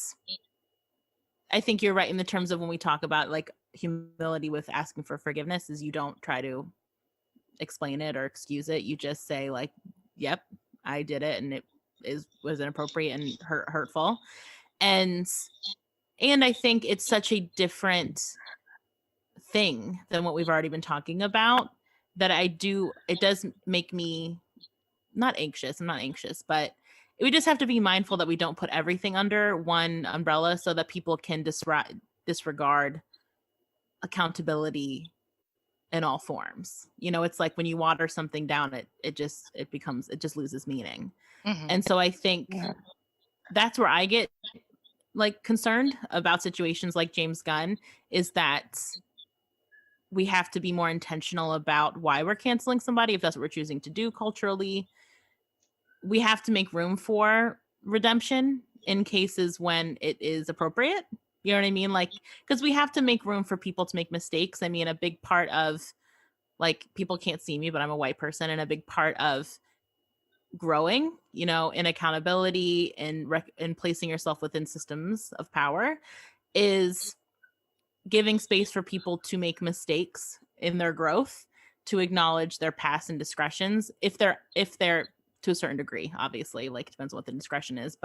I think you're right in the terms of when we talk about like humility with asking for forgiveness, is you don't try to explain it or excuse it. You just say like, yep, I did it and it was inappropriate and hurtful. And I think it's such a different thing than what we've already been talking about that it does make me not anxious. I'm not anxious, but we just have to be mindful that we don't put everything under one umbrella so that people can disregard accountability in all forms. It's like when you water something down, it just loses meaning. And so I think that's where I get like concerned about situations like James Gunn, is that we have to be more intentional about why we're canceling somebody, if that's what we're choosing to do culturally. We have to make room for redemption in cases when it is appropriate. You know what I mean? Like, because we have to make room for people to make mistakes. A big part of, like, people can't see me, but I'm a white person, and a big part of growing, in accountability and placing yourself within systems of power is giving space for people to make mistakes in their growth, to acknowledge their past indiscretions, if they're to a certain degree, obviously, like, it depends on what the discretion is,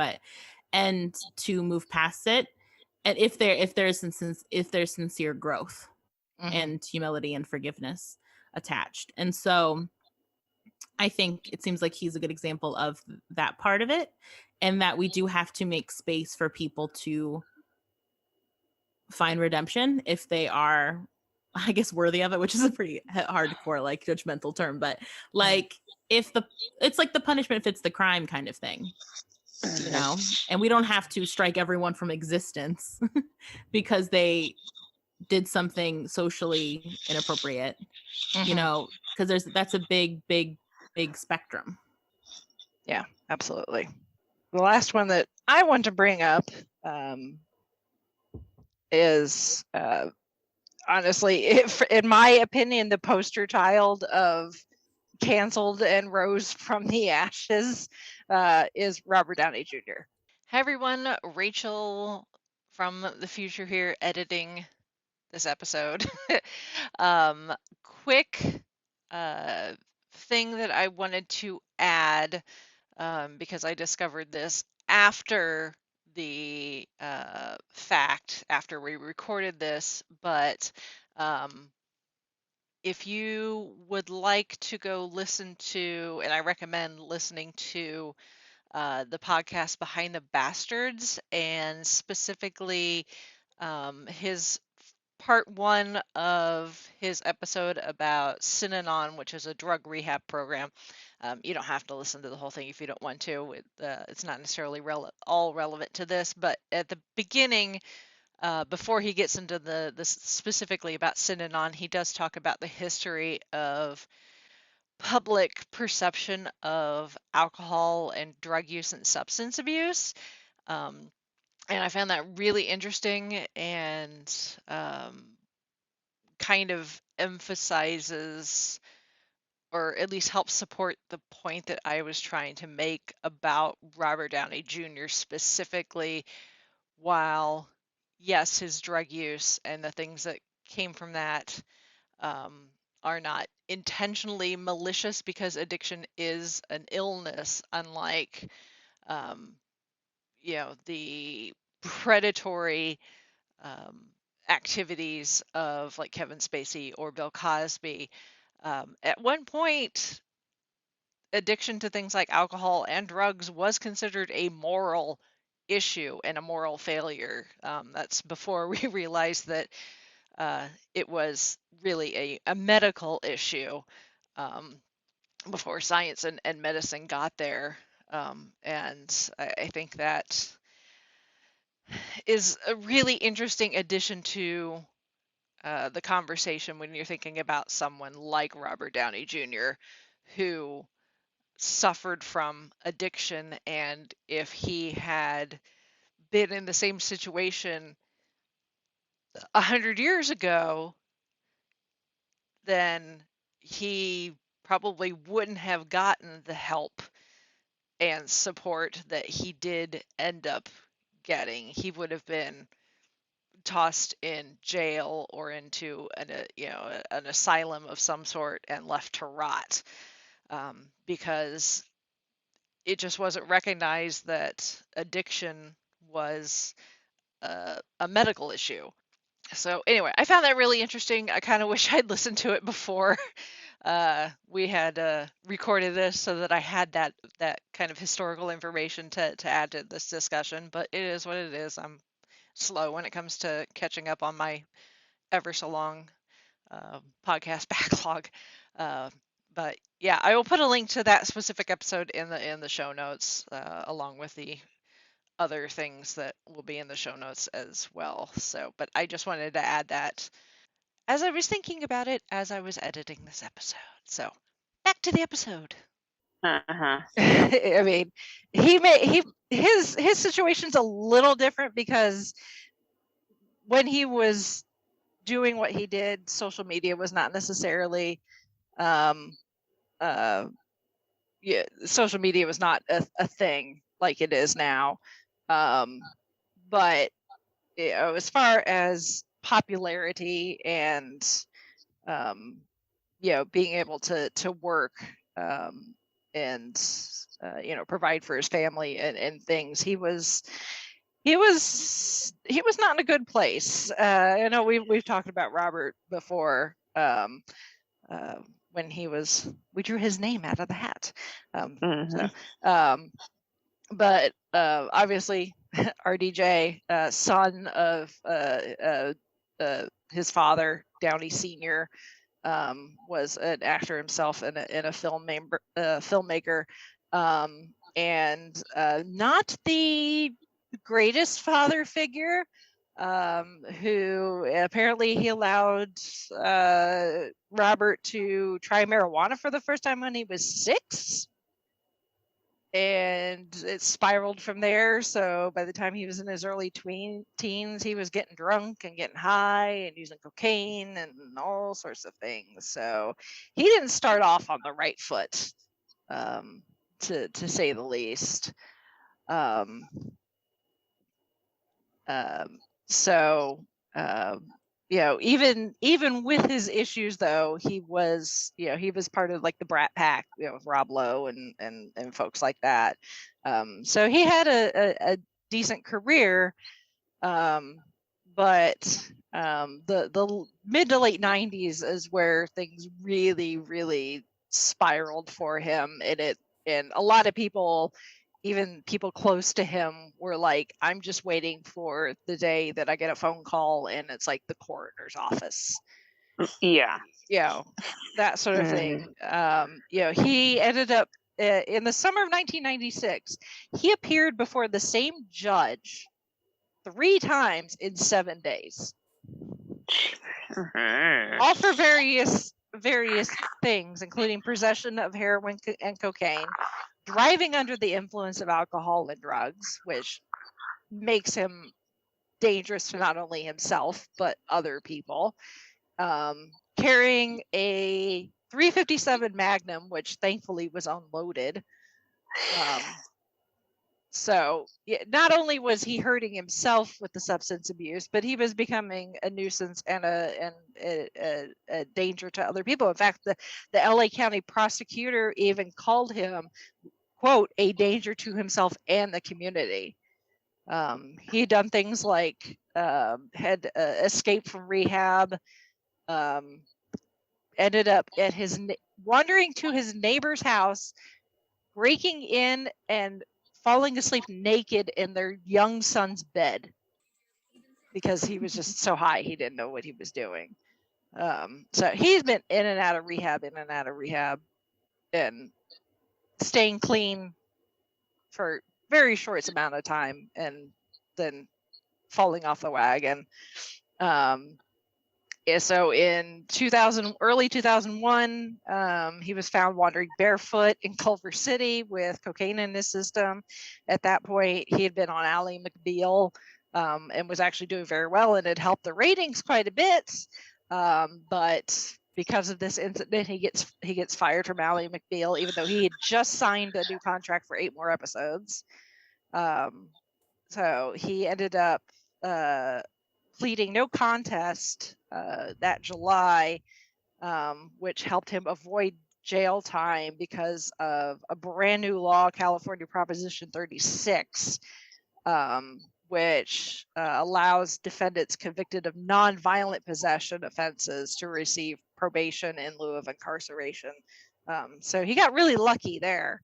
and to move past it. And if there's sincere growth and humility and forgiveness attached. And so I think it seems like he's a good example of that part of it, and that we do have to make space for people to find redemption if they are, I guess, worthy of it, which is a pretty hardcore, like, judgmental term, but like, it's like the punishment fits the crime kind of thing. you know, and we don't have to strike everyone from existence because they did something socially inappropriate, you know, because that's a big spectrum. Yeah, absolutely. The last one that I want to bring up is honestly, in my opinion, the poster child of canceled and rose from the ashes is Robert Downey Jr. Hi everyone, Rachel from the future here editing this episode. Quick thing that I wanted to add because I discovered this after the fact, after we recorded this, but if you would like to go listen to, and I recommend listening to the podcast Behind the Bastards, and specifically his part one of his episode about Synanon, which is a drug rehab program. You don't have to listen to the whole thing if you don't want to. It's not necessarily all relevant to this, but at the beginning, before he gets into the specifically about Synanon, he does talk about the history of public perception of alcohol and drug use and substance abuse. And I found that really interesting and kind of emphasizes, or at least helps support, the point that I was trying to make about Robert Downey Jr. specifically. While, yes, his drug use and the things that came from that are not intentionally malicious, because addiction is an illness, unlike the predatory activities of like Kevin Spacey or Bill Cosby. At one point, addiction to things like alcohol and drugs was considered a moral issue and a moral failure. That's before we realized that it was really a medical issue, before science and medicine got there. And I think that is a really interesting addition to the conversation when you're thinking about someone like Robert Downey Jr., who suffered from addiction, and if he had been in the same situation 100 years ago, then he probably wouldn't have gotten the help and support that he did end up getting. He would have been tossed in jail or into an asylum of some sort and left to rot, because it just wasn't recognized that addiction was a medical issue. So anyway, I found that really interesting. I kind of wish I'd listened to it before we had recorded this, so that I had that kind of historical information to add to this discussion. But it is what it is. I'm slow when it comes to catching up on my ever so long podcast backlog. But yeah, I will put a link to that specific episode in the show notes, along with the other things that will be in the show notes as well. So, but I just wanted to add that as I was thinking about it as I was editing this episode. So, back to the episode. I mean, his situation's a little different, because when he was doing what he did, social media was not necessarily social media was not a thing like it is now. But as far as popularity and being able to work and provide for his family and things, he was not in a good place. I know we've talked about Robert before, when we drew his name out of the hat. But obviously RDJ, son of his father, Downey Sr., was an actor himself and a filmmaker. and not the greatest father figure, who apparently he allowed Robert to try marijuana for the first time when he was 6. And it spiraled from there. So by the time he was in his early teens, he was getting drunk and getting high and using cocaine and all sorts of things. So he didn't start off on the right foot, to say the least. So even with his issues, though, he was part of like the Brat Pack, with Rob Lowe and folks like that. So he had a decent career, but the mid to late 90s is where things really spiraled for him, and a lot of people, even people close to him, were like, I'm just waiting for the day that I get a phone call and it's like the coroner's office. Yeah. That sort of thing. He ended up in the summer of 1996, he appeared before the same judge 3 times in 7 days, all for various things, including possession of heroin and cocaine, driving under the influence of alcohol and drugs, which makes him dangerous to not only himself but other people, carrying a .357 Magnum, which thankfully was unloaded. So not only was he hurting himself with the substance abuse, but he was becoming a nuisance and a danger to other people. In fact, the LA County prosecutor even called him, quote, a danger to himself and the community. He had done things like had escaped from rehab, ended up at wandering to his neighbor's house, breaking in and falling asleep naked in their young son's bed because he was just so high he didn't know what he was doing. So he's been in and out of rehab, and staying clean for very short amount of time and then falling off the wagon. So in early 2001, he was found wandering barefoot in Culver City with cocaine in his system. At that point, he had been on Ally McBeal, and was actually doing very well, and it helped the ratings quite a bit. But because of this incident, he gets fired from Ally McBeal, even though he had just signed a new contract for 8 more episodes. So he ended up pleading no contest that July, which helped him avoid jail time because of a brand new law, California Proposition 36, which allows defendants convicted of non-violent possession offenses to receive probation in lieu of incarceration. So he got really lucky there,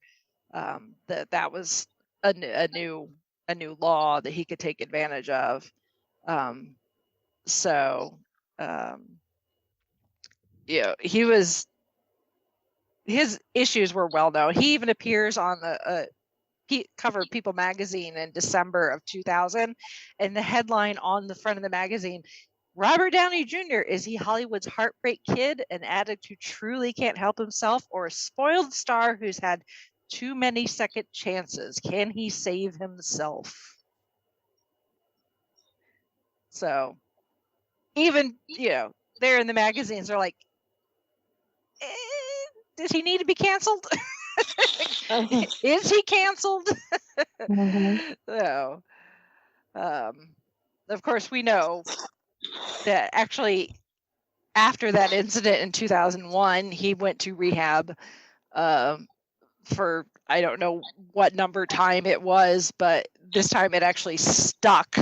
that was a new law that he could take advantage of. His issues were well known. He even appears on the cover of People magazine in December of 2000, and the headline on the front of the magazine: Robert Downey Jr., is he Hollywood's heartbreak kid, an addict who truly can't help himself, or a spoiled star who's had too many second chances? Can he save himself? So even, there in the magazines are like, does he need to be canceled? Is he canceled? So, of course, we know that actually after that incident in 2001, he went to rehab for, I don't know what number time it was, but this time it actually stuck.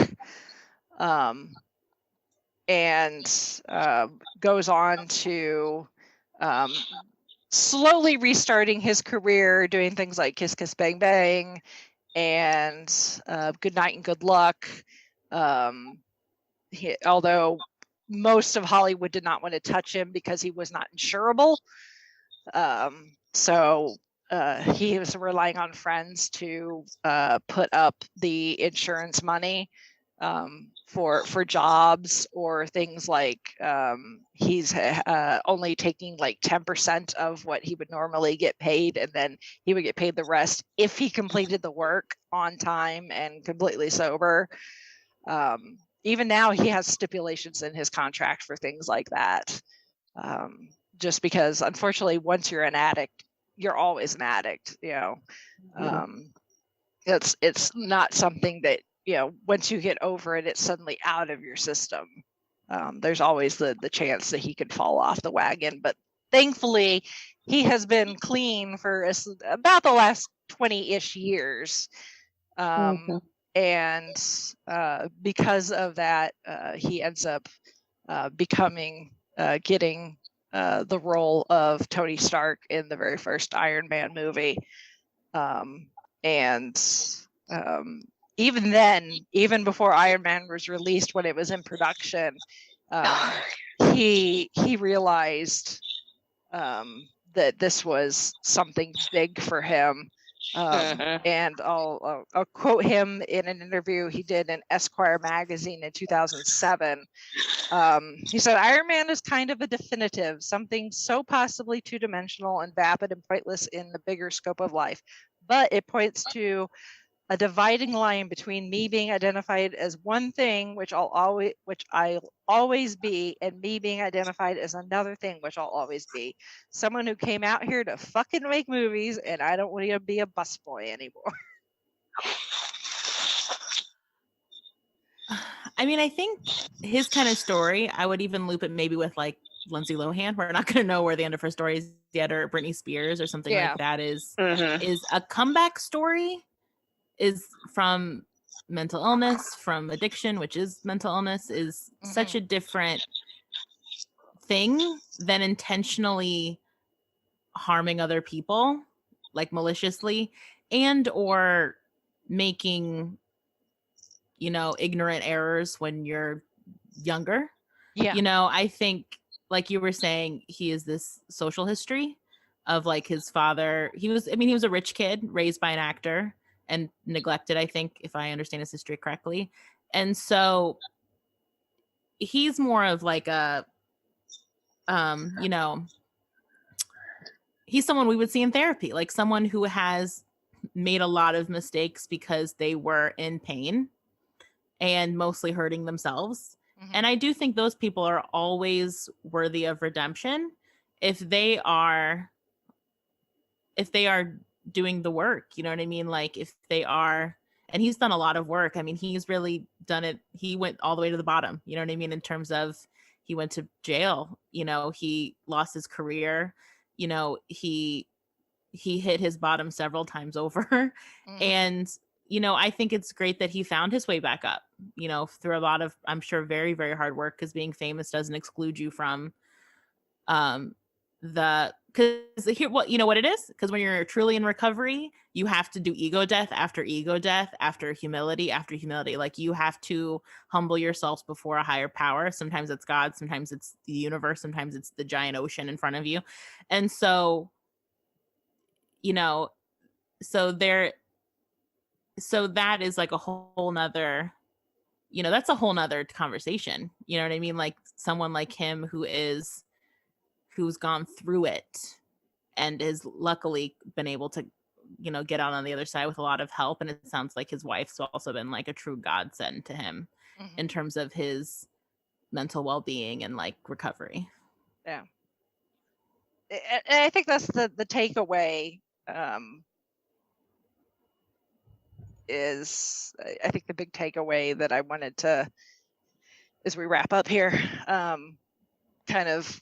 And goes on to slowly restarting his career, doing things like Kiss Kiss Bang Bang and Good Night and Good Luck. Although most of Hollywood did not want to touch him because he was not insurable. So he was relying on friends to put up the insurance money for jobs or things like he's only taking like 10% of what he would normally get paid, and then he would get paid the rest if he completed the work on time and completely sober. Even now he has stipulations in his contract for things like that, just because unfortunately once you're an addict, you're always an addict, you know. It's not something that, you know, once you get over it, it's suddenly out of your system. There's always the chance that he could fall off the wagon, but thankfully he has been clean for about the last 20-ish years. And because of that, he ends up getting the role of Tony Stark in the very first Iron Man movie. And even then, even before Iron Man was released, when it was in production, he realized that this was something big for him. And I'll quote him in an interview he did in Esquire magazine in 2007. He said, "Iron Man is kind of a definitive, something so possibly two-dimensional and vapid and pointless in the bigger scope of life, but it points to a dividing line between me being identified as one thing, which I'll always be, and me being identified as another thing, which I'll always be. Someone who came out here to fucking make movies, and I don't want to be a busboy anymore." I mean, I think his kind of story, I would even loop it maybe with like Lindsay Lohan. We're not going to know where the end of her story is yet, or Britney Spears or something like that is a comeback story, is from mental illness, from addiction, which is mental illness, is such a different thing than intentionally harming other people, like maliciously, and or making, you know, ignorant errors when you're younger. Yeah. You know, I think, like you were saying, he is this social history of like his father. He was a rich kid raised by an actor and neglected, I think, if I understand his history correctly. And so he's more of like a, you know, he's someone we would see in therapy, like someone who has made a lot of mistakes because they were in pain and mostly hurting themselves. And I do think those people are always worthy of redemption if they are doing the work, you know what I mean? Like if they are, and he's done a lot of work. I mean, he's really done it. He went all the way to the bottom, you know what I mean? In terms of, he went to jail, you know, he lost his career, you know, he hit his bottom several times over. And, you know, I think it's great that he found his way back up, you know, through a lot of, I'm sure, very, very hard work, because being famous doesn't exclude you from because here, what, you know what it is? Because when you're truly in recovery, you have to do ego death after humility after humility. Like you have to humble yourselves before a higher power. Sometimes it's God, sometimes it's the universe, sometimes it's the giant ocean in front of you. And so, you know, so that is like a whole nother, you know, that's a whole nother conversation. You know what I mean? Like someone like him who's gone through it and has luckily been able to, you know, get out on the other side with a lot of help. And it sounds like his wife's also been like a true godsend to him in terms of his mental well-being and like recovery. Yeah. And I think that's the takeaway, is I think the big takeaway that I wanted to, as we wrap up here, kind of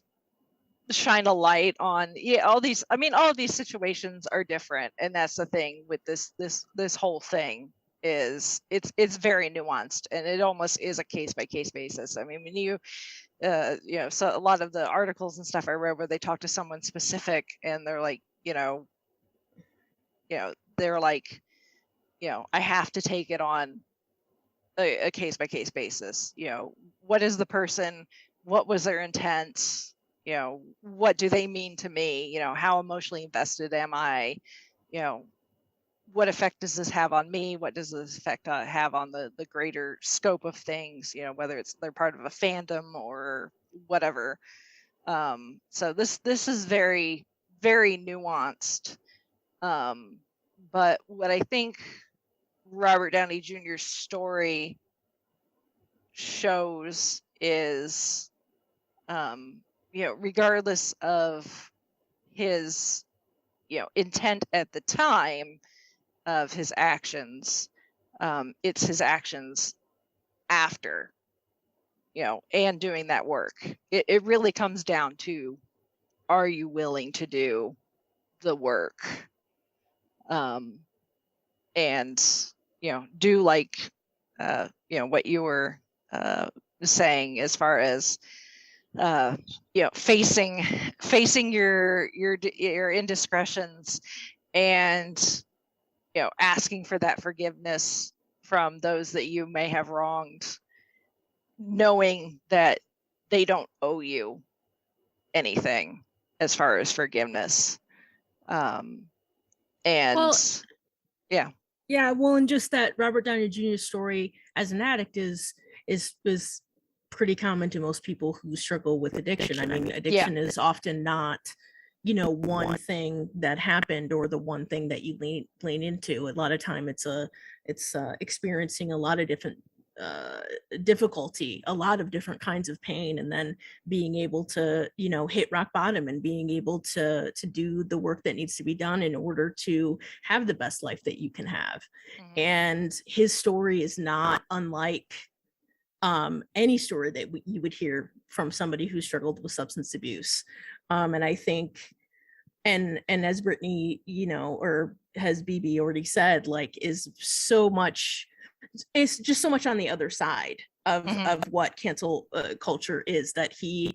shine a light on, all of these situations are different, and that's the thing with this whole thing, is it's very nuanced, and it almost is a case by case basis. I mean, when you know, so a lot of the articles and stuff I read where they talk to someone specific and they're like, they're like, I have to take it on a case by case basis. You know, what is the person? What was their intent? you know, what do they mean to me? You know, how emotionally invested am I? You know, what effect does this have on me? What does this effect have on the greater scope of things? You know, whether it's they're part of a fandom or whatever. So this is very, very nuanced. But what I think Robert Downey Jr.'s story shows is, you know, regardless of his, you know, intent at the time of his actions, it's his actions after, you know, and doing that work. It really comes down to, are you willing to do the work? And, you know, do like, you know, what you were saying as far as, you know, facing your indiscretions, and, you know, asking for that forgiveness from those that you may have wronged, knowing that they don't owe you anything as far as forgiveness. And Well, yeah. Yeah, well, and just that Robert Downey Jr.'s story as an addict is pretty common to most people who struggle with addiction. I mean, addiction is often not, you know, one thing that happened or the one thing that you lean into. A lot of time it's experiencing a lot of different difficulty, a lot of different kinds of pain, and then being able to, you know, hit rock bottom and being able to do the work that needs to be done in order to have the best life that you can have. Mhm. And his story is not unlike any story that you would hear from somebody who struggled with substance abuse. And I think, and as Brittany, you know, or has BB already said, like, is so much, it's just so much on the other side of what cancel culture is, that he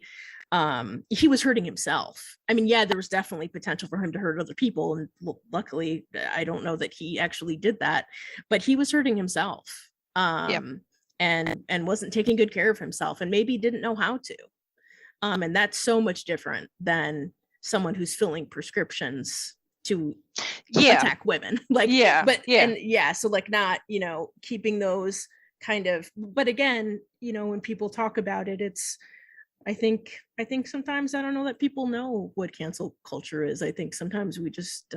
was hurting himself. I mean, yeah, there was definitely potential for him to hurt other people, and luckily I don't know that he actually did that, but he was hurting himself. And wasn't taking good care of himself, and maybe didn't know how to. And that's so much different than someone who's filling prescriptions to attack women. Like, so like, not, you know, keeping those kind of, but again, you know, when people talk about it, it's, I think sometimes, I don't know that people know what cancel culture is. I think sometimes we just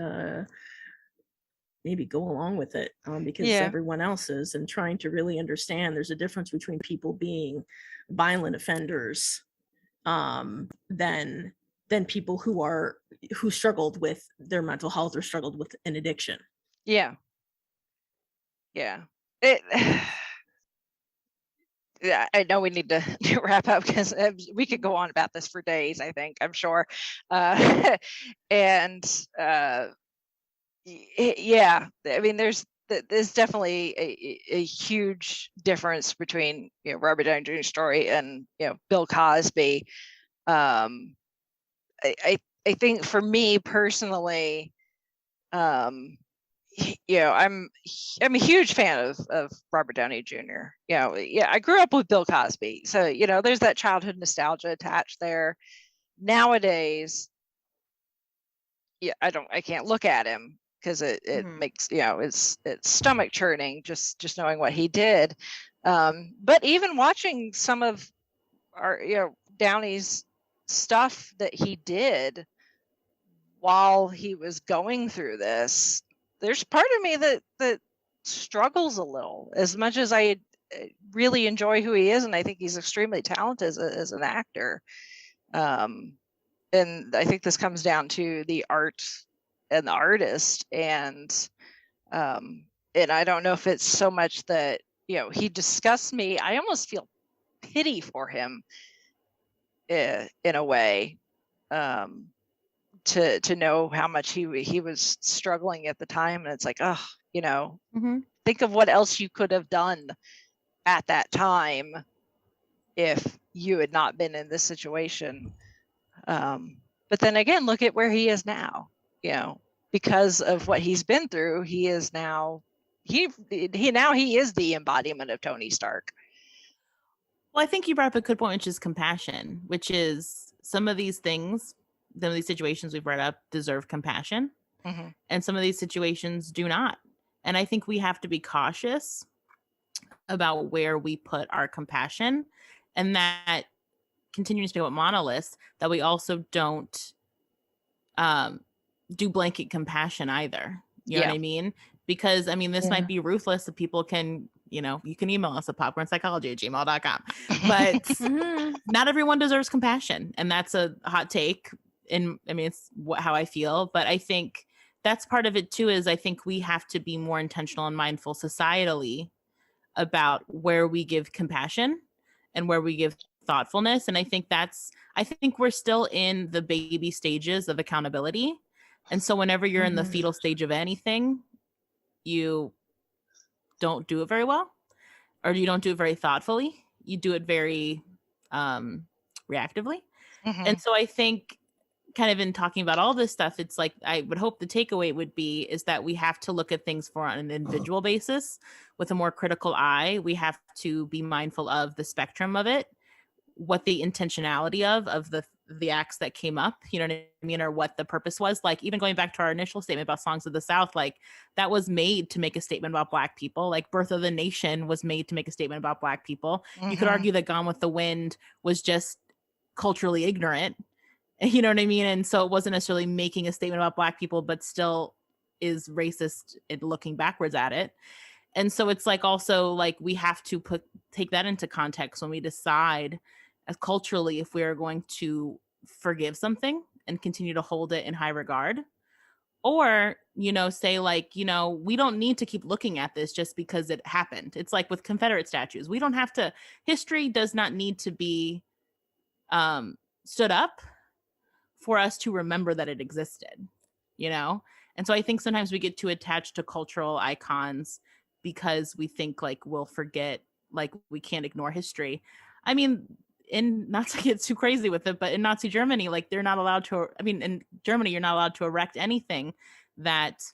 maybe go along with it because everyone else is, and trying to really understand there's a difference between people being violent offenders than people who struggled with their mental health or struggled with an addiction. Yeah. Yeah, I know we need to wrap up, because we could go on about this for days, I think, I'm sure. And yeah, I mean, there's definitely a huge difference between, you know, Robert Downey Jr.'s story and, you know, Bill Cosby. I think for me personally, you know, I'm a huge fan of Robert Downey Jr. You know, I grew up with Bill Cosby, so, you know, there's that childhood nostalgia attached there. Nowadays, I can't look at him, because it makes, you know, it's stomach churning just knowing what he did. But even watching some of our, you know, Downey's stuff that he did while he was going through this, there's part of me that struggles a little, as much as I really enjoy who he is, and I think he's extremely talented as an actor. And I think this comes down to the art and the artist, and I don't know if it's so much that, you know, he disgusts me. I almost feel pity for him in a way, to know how much he was struggling at the time, and it's like, oh, you know, think of what else you could have done at that time if you had not been in this situation. But then again, look at where he is now. You know, because of what he's been through, he is now he is the embodiment of Tony Stark. Well, I think you brought up a good point, which is compassion, which is some of these things, some of these situations we've read up deserve compassion, and some of these situations do not. And I think we have to be cautious about where we put our compassion, and that continuing to be about monoliths, that we also don't do blanket compassion either. You know what I mean? Because I mean, this might be ruthless. So people can, you can email us at popcornpsychology@gmail.com. But not everyone deserves compassion. And that's a hot take. And I mean, it's how I feel. But I think that's part of it too, is I think we have to be more intentional and mindful societally about where we give compassion and where we give thoughtfulness. And I think we're still in the baby stages of accountability. And so whenever you're in the fetal stage of anything, you don't do it very well, or you don't do it very thoughtfully. You do it very reactively. And so I think, kind of in talking about all this stuff, it's like, I would hope the takeaway would be is that we have to look at things for on an individual basis with a more critical eye. We have to be mindful of the spectrum of it, what the intentionality of the acts that came up, you know what I mean, or what the purpose was. Like, even going back to our initial statement about Songs of the South, like that was made to make a statement about Black people. Like Birth of the Nation was made to make a statement about Black people. You could argue that Gone with the Wind was just culturally ignorant, you know what I mean? And so it wasn't necessarily making a statement about Black people, but still is racist in looking backwards at it. And so it's like, also like, we have to take that into context when we decide as culturally if we are going to forgive something and continue to hold it in high regard, or say like, we don't need to keep looking at this just because it happened. It's like with Confederate statues, we don't have to, history does not need to be stood up for us to remember that it existed, And so I think sometimes we get too attached to cultural icons because we think like we'll forget, like we can't ignore history. I mean, not to get too crazy with it, but in Nazi Germany, like they're not allowed to, in Germany, you're not allowed to erect anything that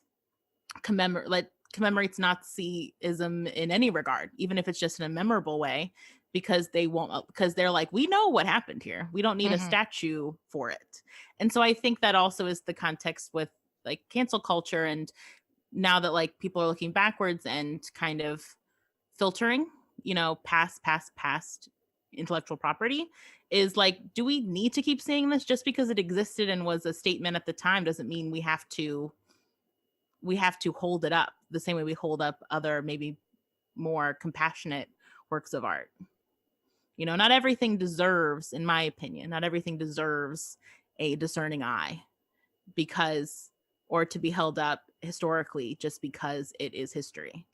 commemorates Nazism in any regard, even if it's just in a memorable way, because they're like, we know what happened here. We don't need a statue for it. And so I think that also is the context with like cancel culture. And now that like people are looking backwards and kind of filtering, past intellectual property, is like, do we need to keep saying this? Just because it existed and was a statement at the time doesn't mean we have to hold it up the same way we hold up other maybe more compassionate works of art. Not everything deserves, in my opinion, not everything deserves a discerning eye or to be held up historically just because it is history.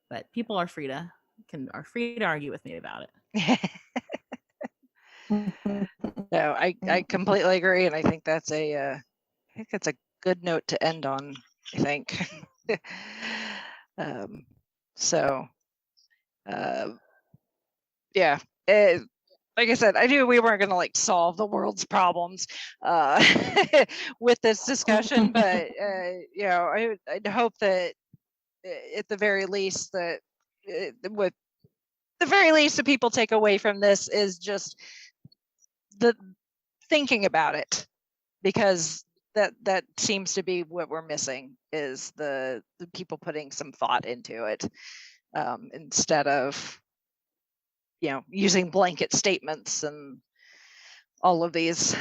But people are free to argue with me about it. No, I completely agree, and I think that's a good note to end on, I think. Yeah, like I said, I knew we weren't going to like solve the world's problems with this discussion, but I'd hope that at the very least that the people take away from this is just the thinking about it, because that seems to be what we're missing, is the people putting some thought into it, instead of using blanket statements and all of these.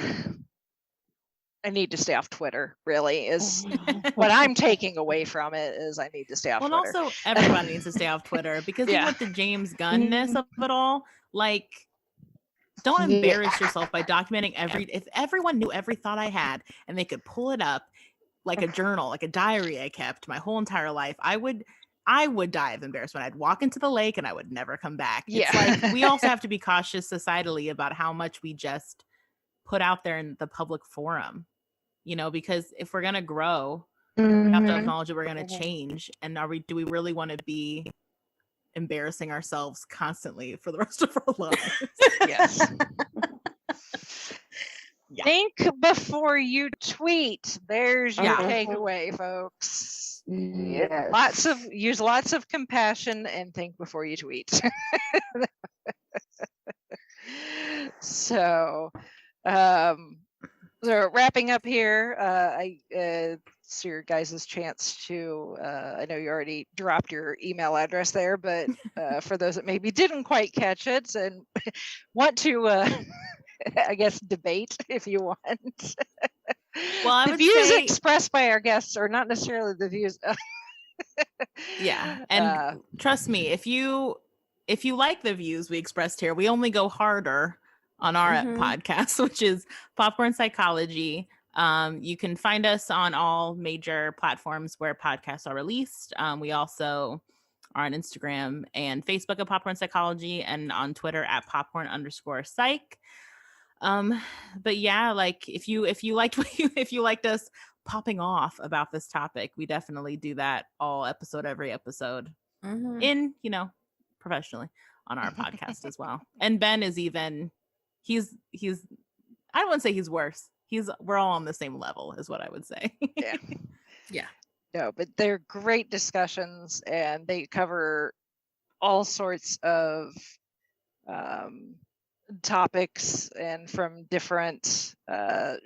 I need to stay off Twitter, really, is what I'm taking away from it, is I need to stay off Twitter. And also everybody needs to stay off Twitter, because even with the James Gunn-ness of it all, like, don't embarrass yourself by documenting if everyone knew every thought I had and they could pull it up like a journal, like a diary I kept my whole entire life, I would die of embarrassment. I'd walk into the lake and I would never come back. Yeah. It's like, we also have to be cautious societally about how much we just put out there in the public forum, because if we're going to grow, we have to acknowledge that we're going to change. And do we really want to be embarrassing ourselves constantly for the rest of our lives? Yes. Yeah. Think before you tweet. There's your takeaway, folks. Yes. Use lots of compassion and think before you tweet. So, So wrapping up here, it's your guys' chance to, I know you already dropped your email address there, but for those that maybe didn't quite catch it and want to, I guess, debate if you want. Well, I the would views say- expressed by our guests are not necessarily the views. Yeah. And trust me, if you like the views we expressed here, we only go harder on our podcast, which is Popcorn Psychology. You can find us on all major platforms where podcasts are released. We also are on Instagram and Facebook at Popcorn Psychology, and on Twitter at popcorn_psych. But yeah, like if you liked if you liked us popping off about this topic, we definitely do that every episode in, professionally on our podcast as well. And Ben is even, he's I don't want to say he's worse. We're all on the same level is what I would say. Yeah. Yeah. No, but they're great discussions, and they cover all sorts of topics and from different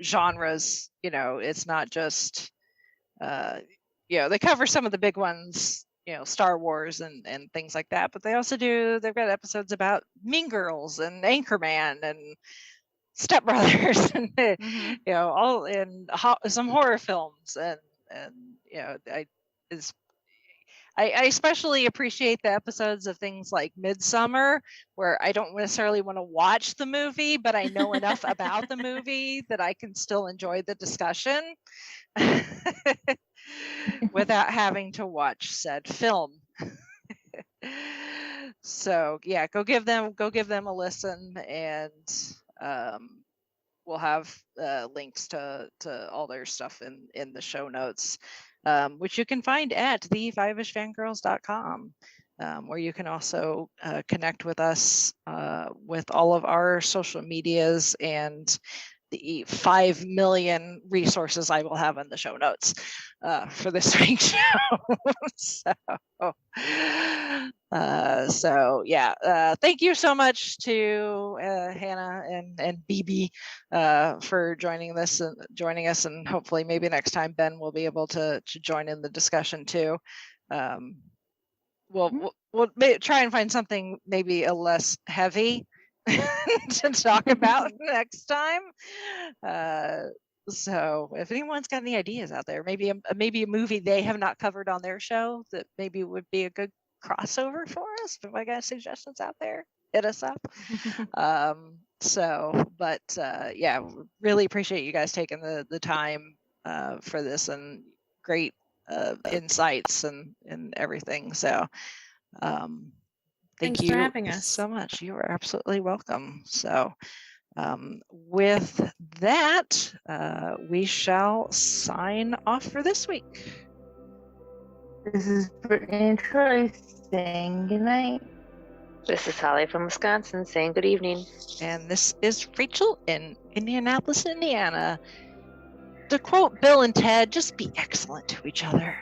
genres. It's not just they cover some of the big ones, Star Wars and things like that, but they've got episodes about Mean Girls and Anchorman and Step Brothers and all in some horror films, and I especially appreciate the episodes of things like Midsummer, where I don't necessarily want to watch the movie, but I know enough about the movie that I can still enjoy the discussion without having to watch said film. So yeah, go give them a listen, and we'll have links to all their stuff in the show notes, which you can find at the5ishfangirls.com, where you can also connect with us with all of our social medias and the 5 million resources I will have in the show notes for this week's show. So yeah, thank you so much to Hannah and BB for joining us, and hopefully maybe next time Ben will be able to join in the discussion too. We'll try and find something maybe a less heavy to talk about next time. So if anyone's got any ideas out there, maybe a movie they have not covered on their show that maybe would be a good crossover for us, if I got suggestions out there, hit us up. Yeah, really appreciate you guys taking the time for this, and great insights and everything. So Thanks thank you for having us so much. You are absolutely welcome. So with that, we shall sign off for this week. This is Brittany and Troy saying goodnight. This is Holly from Wisconsin saying good evening. And this is Rachel in Indianapolis, Indiana. To quote Bill and Ted, just be excellent to each other.